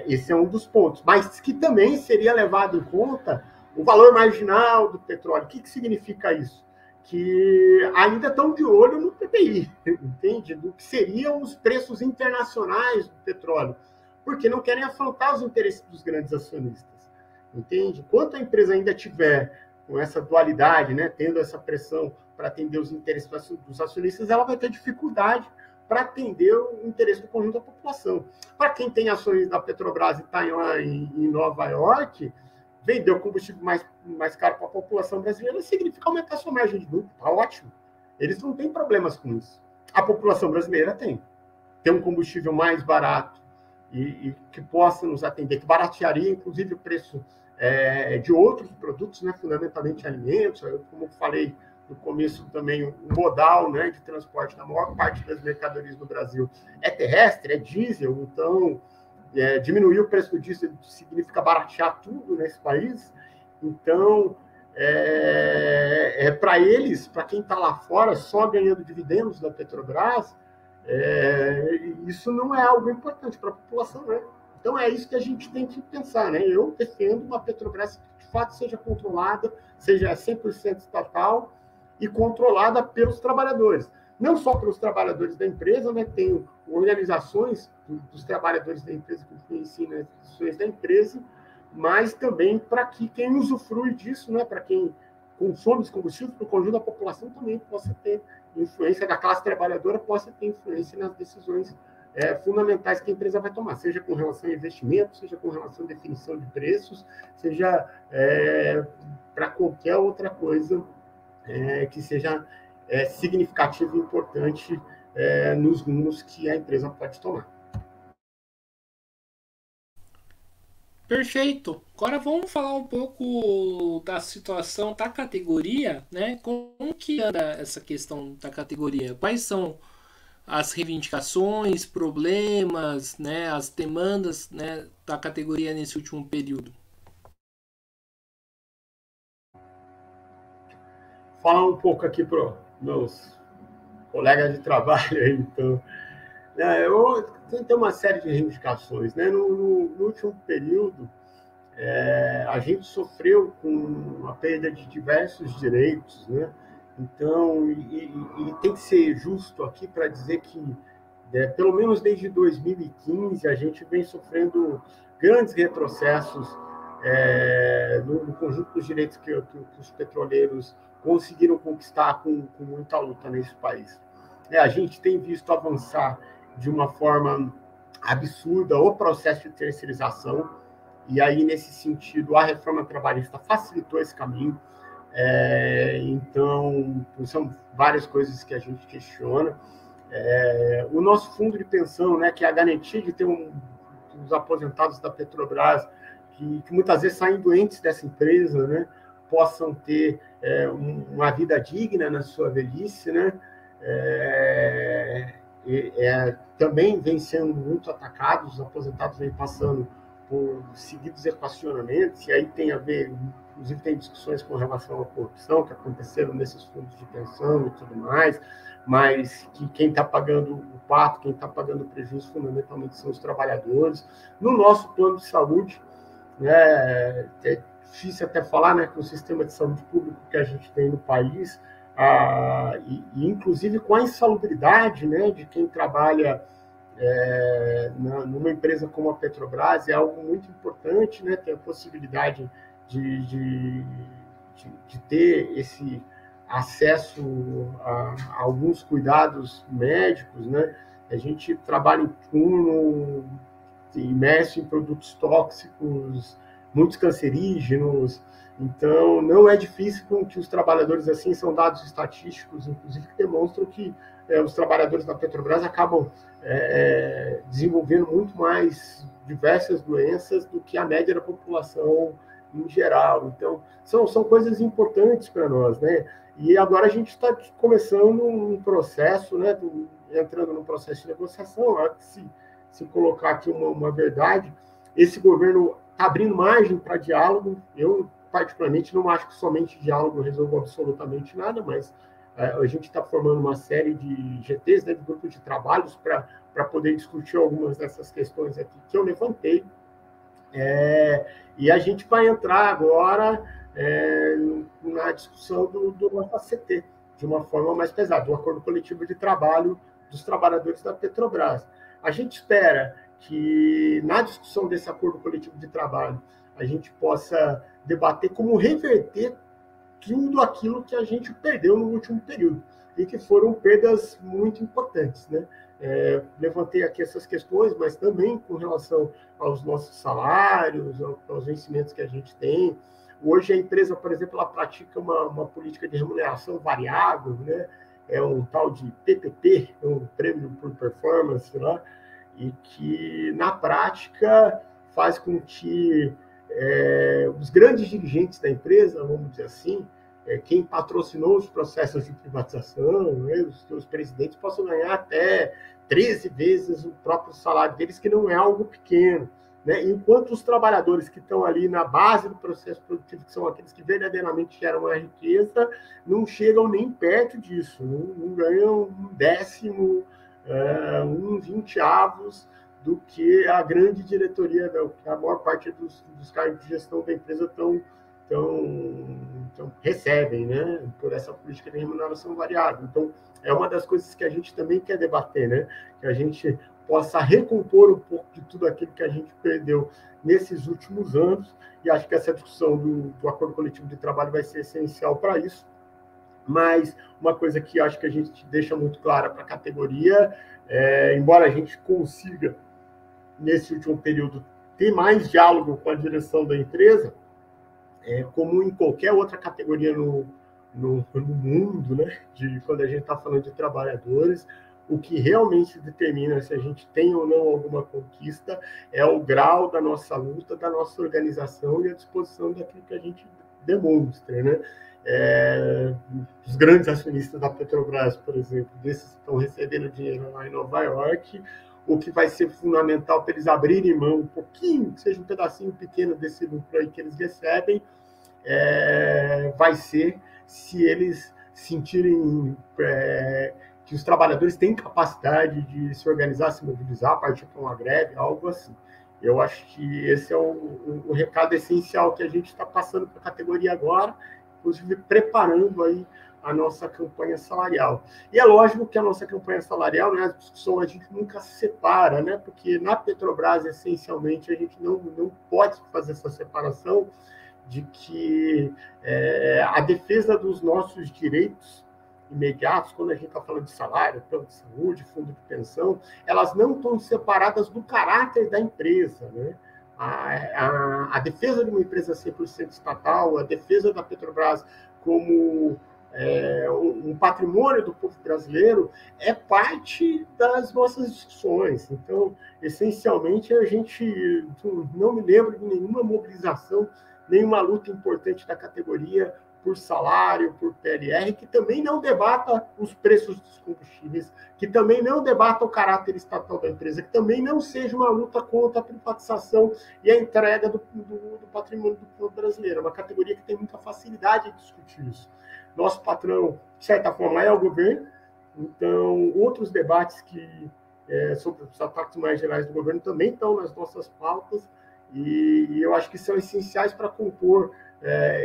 Esse é um dos pontos, mas que também seria levado em conta o valor marginal do petróleo. O que significa isso? Que ainda estão de olho no PPI, entende? Do que seriam os preços internacionais do petróleo, porque não querem afrontar os interesses dos grandes acionistas, entende? Enquanto a empresa ainda tiver com essa dualidade, né, tendo essa pressão para atender os interesses dos acionistas, ela vai ter dificuldade para atender o interesse do conjunto da população. Para quem tem ações da Petrobras e está lá em Nova York, vender o combustível mais caro para a população brasileira significa aumentar a sua margem de lucro. Está ótimo. Eles não têm problemas com isso. A população brasileira tem. Tem um combustível mais barato e que possa nos atender, que baratearia, inclusive, o preço de outros produtos, né, fundamentalmente alimentos. Como eu falei no começo também, o modal, né, de transporte da maior parte das mercadorias do Brasil é terrestre, é diesel, então diminuir o preço do diesel significa baratear tudo nesse país. Então, para eles, para quem está lá fora, só ganhando dividendos da Petrobras, isso não é algo importante para a população, né? Então, é isso que a gente tem que pensar, né? Eu defendo uma Petrobras que, de fato seja controlada, seja 100% estatal e controlada pelos trabalhadores. Não só pelos trabalhadores da empresa, né? Tem organizações dos trabalhadores da empresa que influenciam nas decisões da empresa, mas também para que quem usufrui disso, né? Para quem consome os combustíveis, para o conjunto da população também possa ter influência, da classe trabalhadora possa ter influência nas decisões fundamentais que a empresa vai tomar, seja com relação a investimento, seja com relação a definição de preços, seja para qualquer outra coisa que seja significativa e importante nos rumos que a empresa pode tomar. Perfeito. Agora vamos falar um pouco da situação da categoria, né? Como que anda essa questão da categoria? Quais são as reivindicações, problemas, né, as demandas, né, da categoria nesse último período? Falar um pouco aqui para os meus colegas de trabalho aí, então. Eu tenho uma série de reivindicações, né? No último período, a gente sofreu com a perda de diversos direitos, né? Então, e tem que ser justo aqui para dizer que, pelo menos desde 2015, a gente vem sofrendo grandes retrocessos no conjunto dos direitos que os petroleiros conseguiram conquistar com muita luta nesse país. A gente tem visto avançar de uma forma absurda o processo de terceirização, e aí, nesse sentido, a reforma trabalhista facilitou esse caminho. Então, são várias coisas que a gente questiona. O nosso fundo de pensão, né, que é a garantia de ter os aposentados da Petrobras, que muitas vezes saem doentes dessa empresa, né, possam ter uma vida digna na sua velhice, né, também vem sendo muito atacado, os aposentados vêm passando por seguidos equacionamentos, e aí tem a ver, inclusive tem discussões com relação à corrupção que aconteceram nesses fundos de pensão e tudo mais, mas que quem está pagando o pato, quem está pagando o prejuízo, fundamentalmente são os trabalhadores. No nosso plano de saúde, né, é difícil até falar, né, que o sistema de saúde público que a gente tem no país, e inclusive com a insalubridade, né, de quem trabalha numa empresa como a Petrobras, é algo muito importante, né, ter a possibilidade de ter esse acesso a alguns cuidados médicos, né? A gente trabalha em turno, imerso em produtos tóxicos, muitos cancerígenos, então não é difícil com que os trabalhadores, assim, são dados estatísticos, inclusive, que demonstram que os trabalhadores da Petrobras acabam desenvolvendo muito mais diversas doenças do que a média da população em geral. Então, são coisas importantes para nós, né? E agora a gente está começando um processo, né, entrando num processo de negociação. Se colocar aqui uma verdade, esse governo está abrindo margem para diálogo. Eu, particularmente, não acho que somente diálogo resolva absolutamente nada, mas a gente está formando uma série de GTs, né, de grupos de trabalhos, para poder discutir algumas dessas questões aqui que eu levantei. E a gente vai entrar agora na discussão do nosso ACT, de uma forma mais pesada, do Acordo Coletivo de Trabalho dos Trabalhadores da Petrobras. A gente espera que, na discussão desse Acordo Coletivo de Trabalho, a gente possa debater como reverter tudo aquilo que a gente perdeu no último período, e que foram perdas muito importantes, né? Levantei aqui essas questões, mas também com relação aos nossos salários, aos vencimentos que a gente tem. Hoje a empresa, por exemplo, ela pratica uma política de remuneração variável, né? É um tal de PPP, um prêmio por performance, né? E que, na prática, faz com que os grandes dirigentes da empresa, vamos dizer assim, quem patrocinou os processos de privatização, né, os presidentes possam ganhar até 13 vezes o próprio salário deles, que não é algo pequeno, né? Enquanto os trabalhadores que estão ali na base do processo produtivo, que são aqueles que verdadeiramente geram a riqueza, não chegam nem perto disso, não ganham um décimo, um vinteavos do que a grande diretoria, a maior parte dos cargos de gestão da empresa estão então recebem, né, por essa política de remuneração variável. Então, é uma das coisas que a gente também quer debater, né, que a gente possa recompor um pouco de tudo aquilo que a gente perdeu nesses últimos anos, e acho que essa discussão do acordo coletivo de trabalho vai ser essencial para isso. Mas uma coisa que acho que a gente deixa muito clara para a categoria, embora a gente consiga, nesse último período, ter mais diálogo com a direção da empresa, como em qualquer outra categoria no mundo, né, quando a gente está falando de trabalhadores, o que realmente determina se a gente tem ou não alguma conquista é o grau da nossa luta, da nossa organização e a disposição daquilo que a gente demonstra, né? Os grandes acionistas da Petrobras, por exemplo, desses que estão recebendo dinheiro lá em Nova York, o que vai ser fundamental para eles abrirem mão um pouquinho, que seja um pedacinho pequeno desse lucro aí que eles recebem, vai ser se eles sentirem que os trabalhadores têm capacidade de se organizar, se mobilizar, partir para uma greve, algo assim. Eu acho que esse é o recado essencial que a gente está passando para a categoria agora, inclusive preparando aí a nossa campanha salarial. E é lógico que a nossa campanha salarial, né, a discussão a gente nunca se separa, né, porque na Petrobras, essencialmente, a gente não pode fazer essa separação de que a defesa dos nossos direitos imediatos, quando a gente está falando de salário, plano de saúde, fundo de pensão, elas não estão separadas do caráter da empresa, né? A defesa de uma empresa 100% estatal, a defesa da Petrobras como um patrimônio do povo brasileiro é parte das nossas discussões. Então, essencialmente, a gente não me lembro de nenhuma mobilização, nenhuma luta importante da categoria por salário, por PLR, que também não debata os preços dos combustíveis, que também não debata o caráter estatal da empresa, que também não seja uma luta contra a privatização e a entrega do patrimônio do povo brasileiro. É uma categoria que tem muita facilidade de discutir isso. Nosso patrão, de certa forma, é o governo, então outros debates sobre os ataques mais gerais do governo também estão nas nossas pautas, e eu acho que são essenciais para compor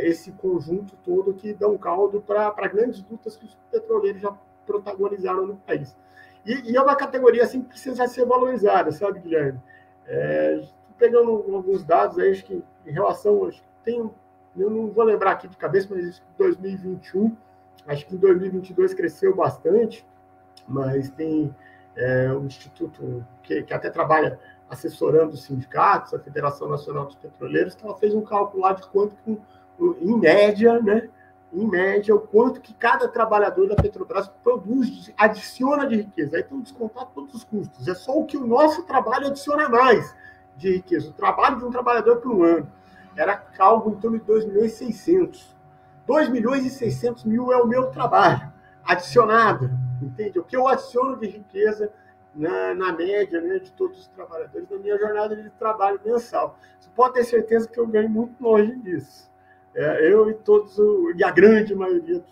esse conjunto todo que dão caldo para grandes lutas que os petroleiros já protagonizaram no país. E é uma categoria assim que precisa ser valorizada, sabe, Guilherme? Pegando alguns dados aí, acho que em relação, acho que eu não vou lembrar aqui de cabeça, mas em 2021, acho que em 2022 cresceu bastante, mas tem um instituto que até trabalha assessorando os sindicatos, a Federação Nacional dos Petroleiros, que ela fez um cálculo lá de quanto, em média, né, em média, o quanto que cada trabalhador da Petrobras produz, adiciona de riqueza. Aí tem que descontar todos os custos. É só o que o nosso trabalho adiciona mais de riqueza. O trabalho de um trabalhador por um ano era algo em torno de 2.600.000. 2.600.000 é o meu trabalho adicionado, entende? O que eu adiciono de riqueza na média, né, de todos os trabalhadores na minha jornada de trabalho mensal. Você pode ter certeza que eu ganho muito longe disso. Eu e a grande maioria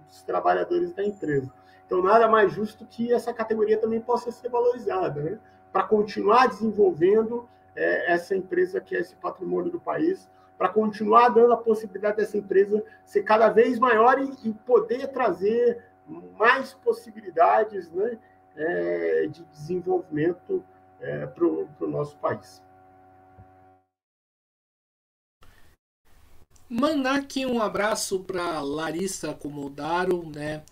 dos trabalhadores da empresa. Então, nada mais justo que essa categoria também possa ser valorizada, né, para continuar desenvolvendo essa empresa que é esse patrimônio do país, para continuar dando a possibilidade dessa empresa ser cada vez maior e poder trazer mais possibilidades, né, de desenvolvimento para o nosso país. Mandar aqui um abraço para Larissa Comodaro, né?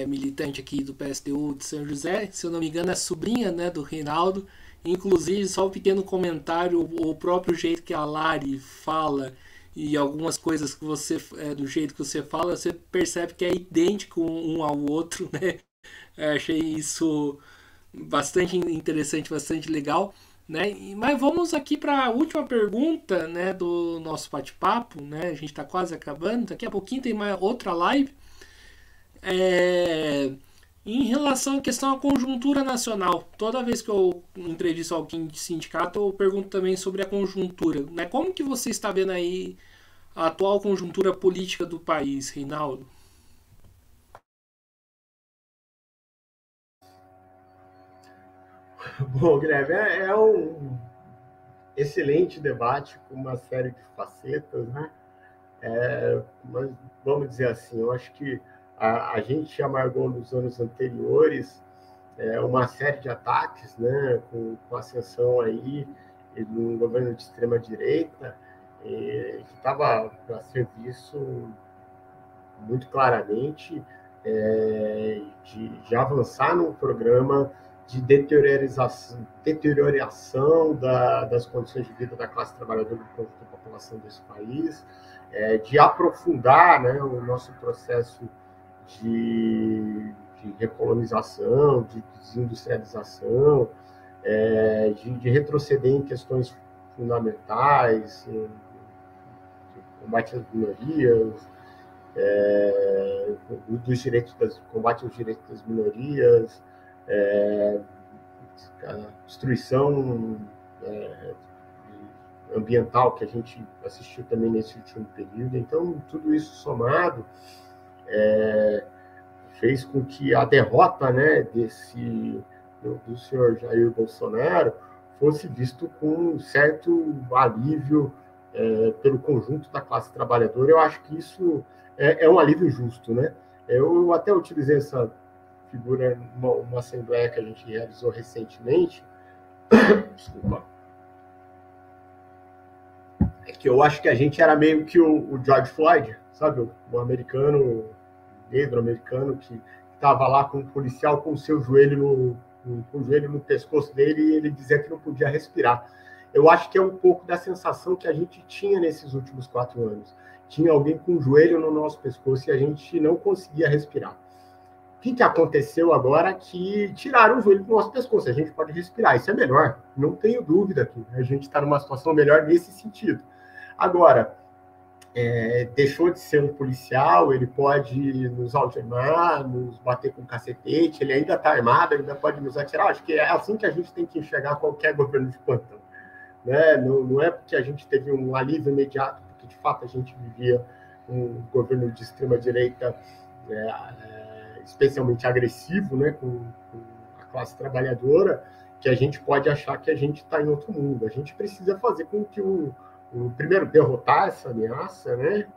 Militante aqui do PSTU de São José, se eu não me engano é sobrinha, né, do Reinaldo. Inclusive, só um pequeno comentário, o próprio jeito que a Lari fala e algumas coisas que você, do jeito que você fala, você percebe que é idêntico um ao outro, né? Achei isso bastante interessante, bastante legal, né? Mas vamos aqui para a última pergunta, né, do nosso bate-papo, né? A gente está quase acabando, daqui a pouquinho tem mais outra live. Em relação à questão da conjuntura nacional, toda vez que eu entrevisto alguém de sindicato, eu pergunto também sobre a conjuntura, né? Como que você está vendo aí a atual conjuntura política do país, Reinaldo? Bom, Guilherme, um excelente debate com uma série de facetas, né? Mas vamos dizer assim, eu acho que a gente amargou nos anos anteriores uma série de ataques, né, com ascensão aí de um governo de extrema direita que estava a serviço muito claramente de avançar num programa de deterioração das condições de vida da classe trabalhadora do conjunto da população desse país, de aprofundar, né, o nosso processo de recolonização, de desindustrialização, de retroceder em questões fundamentais, de combate às minorias, dos direitos combate aos direitos das minorias, a destruição ambiental que a gente assistiu também nesse último período. Então, tudo isso somado fez com que a derrota, né, do senhor Jair Bolsonaro fosse visto com um certo alívio pelo conjunto da classe trabalhadora. Eu acho que isso é um alívio justo, né? Eu até utilizei essa figura numa assembleia que a gente realizou recentemente. Desculpa. É que eu acho que a gente era meio que o George Floyd, sabe? O americano, negro americano, que estava lá com um policial com o seu joelho no pescoço dele e ele dizia que não podia respirar. Eu acho que é um pouco da sensação que a gente tinha nesses últimos 4 anos. Tinha alguém com o joelho no nosso pescoço e a gente não conseguia respirar. O que aconteceu agora? Que tiraram o joelho do nosso pescoço. A gente pode respirar. Isso é melhor. Não tenho dúvida que a gente está numa situação melhor nesse sentido. Agora, deixou de ser um policial, ele pode nos algemar, nos bater com um cacetete, ele ainda está armado, ainda pode nos atirar. Acho que é assim que a gente tem que enxergar qualquer governo de plantão. Né? Não é porque a gente teve um alívio imediato, porque de fato a gente vivia um governo de extrema-direita especialmente agressivo, né, com a classe trabalhadora, que a gente pode achar que a gente está em outro mundo. A gente precisa fazer com que primeiro, derrotar essa ameaça, né,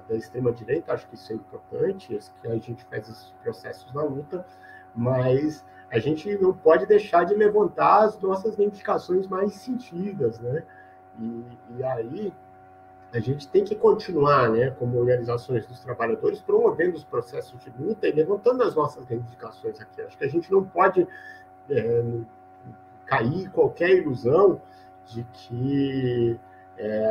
da extrema-direita, acho que isso é importante, que a gente faz esses processos na luta, mas a gente não pode deixar de levantar as nossas reivindicações mais sentidas, né? E aí a gente tem que continuar, né, como organizações dos trabalhadores, promovendo os processos de luta e levantando as nossas reivindicações aqui. Acho que a gente não pode cair em qualquer ilusão de que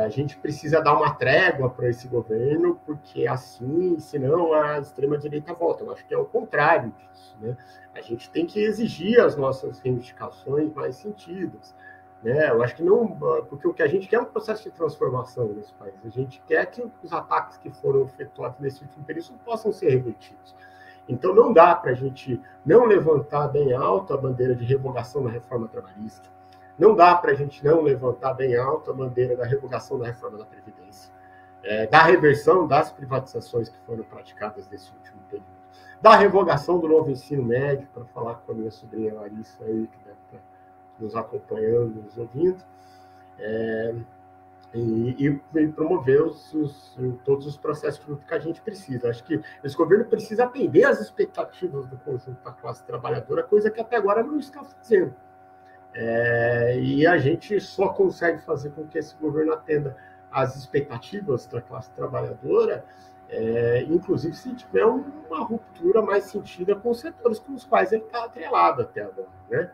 a gente precisa dar uma trégua para esse governo, porque assim, senão a extrema-direita volta. Eu acho que é o contrário disso, né? A gente tem que exigir as nossas reivindicações mais sentidas. Né? Eu acho que não, porque o que a gente quer é um processo de transformação nesse país. A gente quer que os ataques que foram efetuados nesse último período possam ser revertidos. Então não dá para a gente não levantar bem alto a bandeira de revogação da reforma trabalhista. Não dá para a gente não levantar bem alto a bandeira da revogação da reforma da Previdência, da reversão das privatizações que foram praticadas nesse último período, da revogação do novo ensino médio, para falar com a minha sobrinha Larissa aí, que deve estar nos acompanhando, nos ouvindo, e promover todos os processos de luta que a gente precisa. Acho que esse governo precisa atender às expectativas do conjunto da classe trabalhadora, coisa que até agora não está fazendo. E a gente só consegue fazer com que esse governo atenda às expectativas da classe trabalhadora, inclusive se tiver uma ruptura mais sentida com os setores com os quais ele está atrelado até agora, né?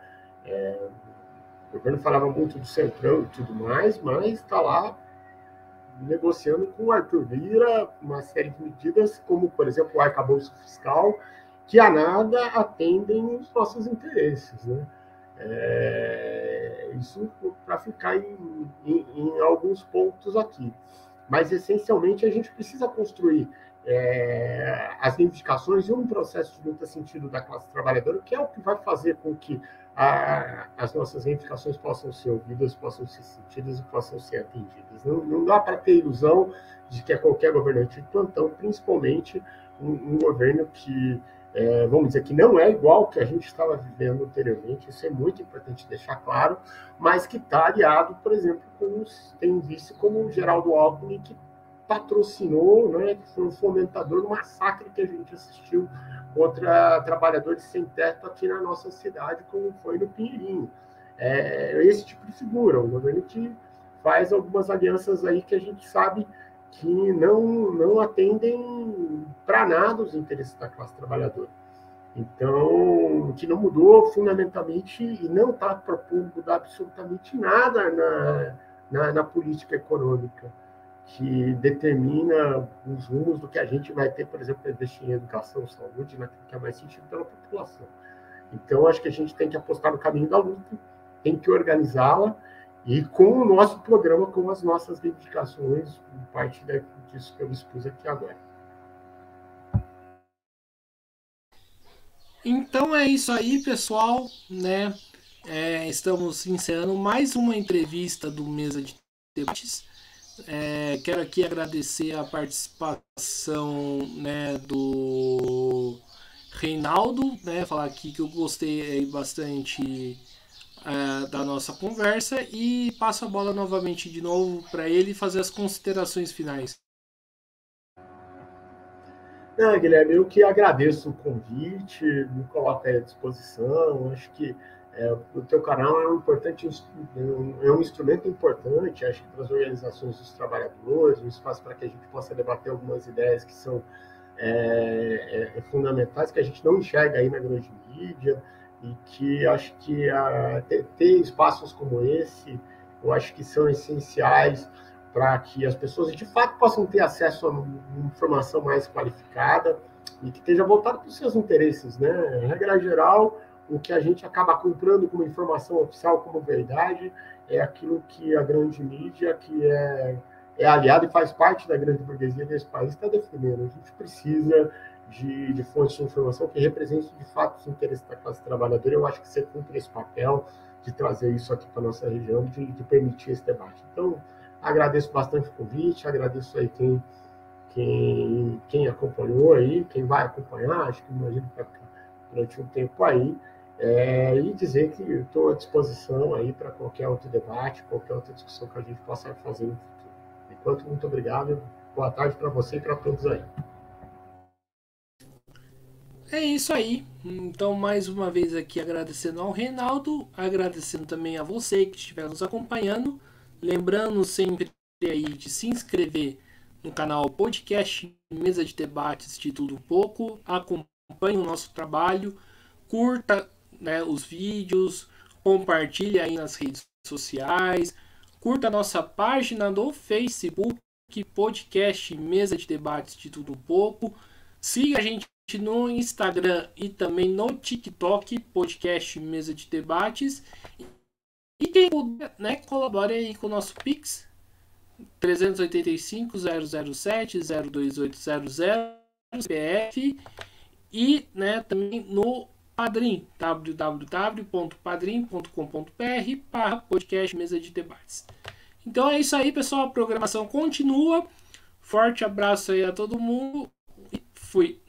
O governo falava muito do Centrão e tudo mais, mas está lá negociando com o Arthur Lira uma série de medidas, como, por exemplo, o arcabouço fiscal, que a nada atendem os nossos interesses, né? Isso para ficar em alguns pontos aqui. Mas, essencialmente, a gente precisa construir as reivindicações e um processo de luta sentido da classe trabalhadora, que é o que vai fazer com que as nossas reivindicações possam ser ouvidas, possam ser sentidas e possam ser atendidas. Não dá para ter ilusão de que é qualquer governante de plantão, principalmente um governo que vamos dizer que não é igual ao que a gente estava vivendo anteriormente, isso é muito importante deixar claro, mas que está aliado, por exemplo, tem um vice como o Geraldo Alckmin, que patrocinou, né, que foi um fomentador do massacre que a gente assistiu contra trabalhadores sem teto aqui na nossa cidade, como foi no Pinheirinho. Esse tipo de figura, um governo que faz algumas alianças aí que a gente sabe que não atendem para nada os interesses da classe trabalhadora. Então, que não mudou fundamentalmente e não está propondo mudar absolutamente nada na política econômica, que determina os rumos do que a gente vai ter, por exemplo, para investir em educação, saúde, naquilo que é mais sentido pela população. Então, acho que a gente tem que apostar no caminho da luta, tem que organizá-la, e com o nosso programa, com as nossas reivindicações, parte disso que eu expus aqui agora. Então é isso aí, pessoal, né? Estamos encerrando mais uma entrevista do Mesa de Debates. Quero aqui agradecer a participação, né, do Reinaldo, né? Falar aqui que eu gostei bastante da nossa conversa e passo a bola novamente de novo para ele fazer as considerações finais. Guilherme, eu que agradeço o convite, me coloco à disposição. Acho que o teu canal é um instrumento importante, acho que para as organizações dos trabalhadores, um espaço para que a gente possa debater algumas ideias que são fundamentais, que a gente não enxerga aí na grande mídia, e que acho que ter espaços como esse, eu acho que são essenciais para que as pessoas de fato possam ter acesso a uma informação mais qualificada e que esteja voltado para os seus interesses, né? Em regra geral, o que a gente acaba comprando como informação oficial, como verdade, é aquilo que a grande mídia, que é aliado e faz parte da grande burguesia desse país, está defendendo. A gente precisa de fontes de informação que representem de fato os interesses da classe trabalhadora. Eu acho que você cumpre esse papel de trazer isso aqui para a nossa região, de permitir esse debate. Então, agradeço bastante o convite, agradeço aí quem acompanhou aí, quem vai acompanhar, acho que imagino que vai ficar durante um tempo aí, e dizer que estou à disposição aí para qualquer outro debate, qualquer outra discussão que a gente possa fazer no futuro. Enquanto, muito obrigado, boa tarde para você e para todos aí. É isso aí. Então, mais uma vez aqui agradecendo ao Reinaldo, agradecendo também a você que estiver nos acompanhando. Lembrando sempre aí de se inscrever no canal Podcast Mesa de Debates de Tudo Um Pouco. Acompanhe o nosso trabalho, curta, né, os vídeos, compartilhe aí nas redes sociais, curta a nossa página do Facebook, Podcast Mesa de Debates de Tudo Um Pouco. Siga a gente no Instagram e também no TikTok, Podcast Mesa de Debates. E quem puder, né, colabore aí com o nosso Pix, 385-007-02800 CPF, e, né, também no Padrim, www.padrim.com.br/podcast Mesa de Debates. Então é isso aí, pessoal, a programação continua. Forte abraço aí a todo mundo e fui.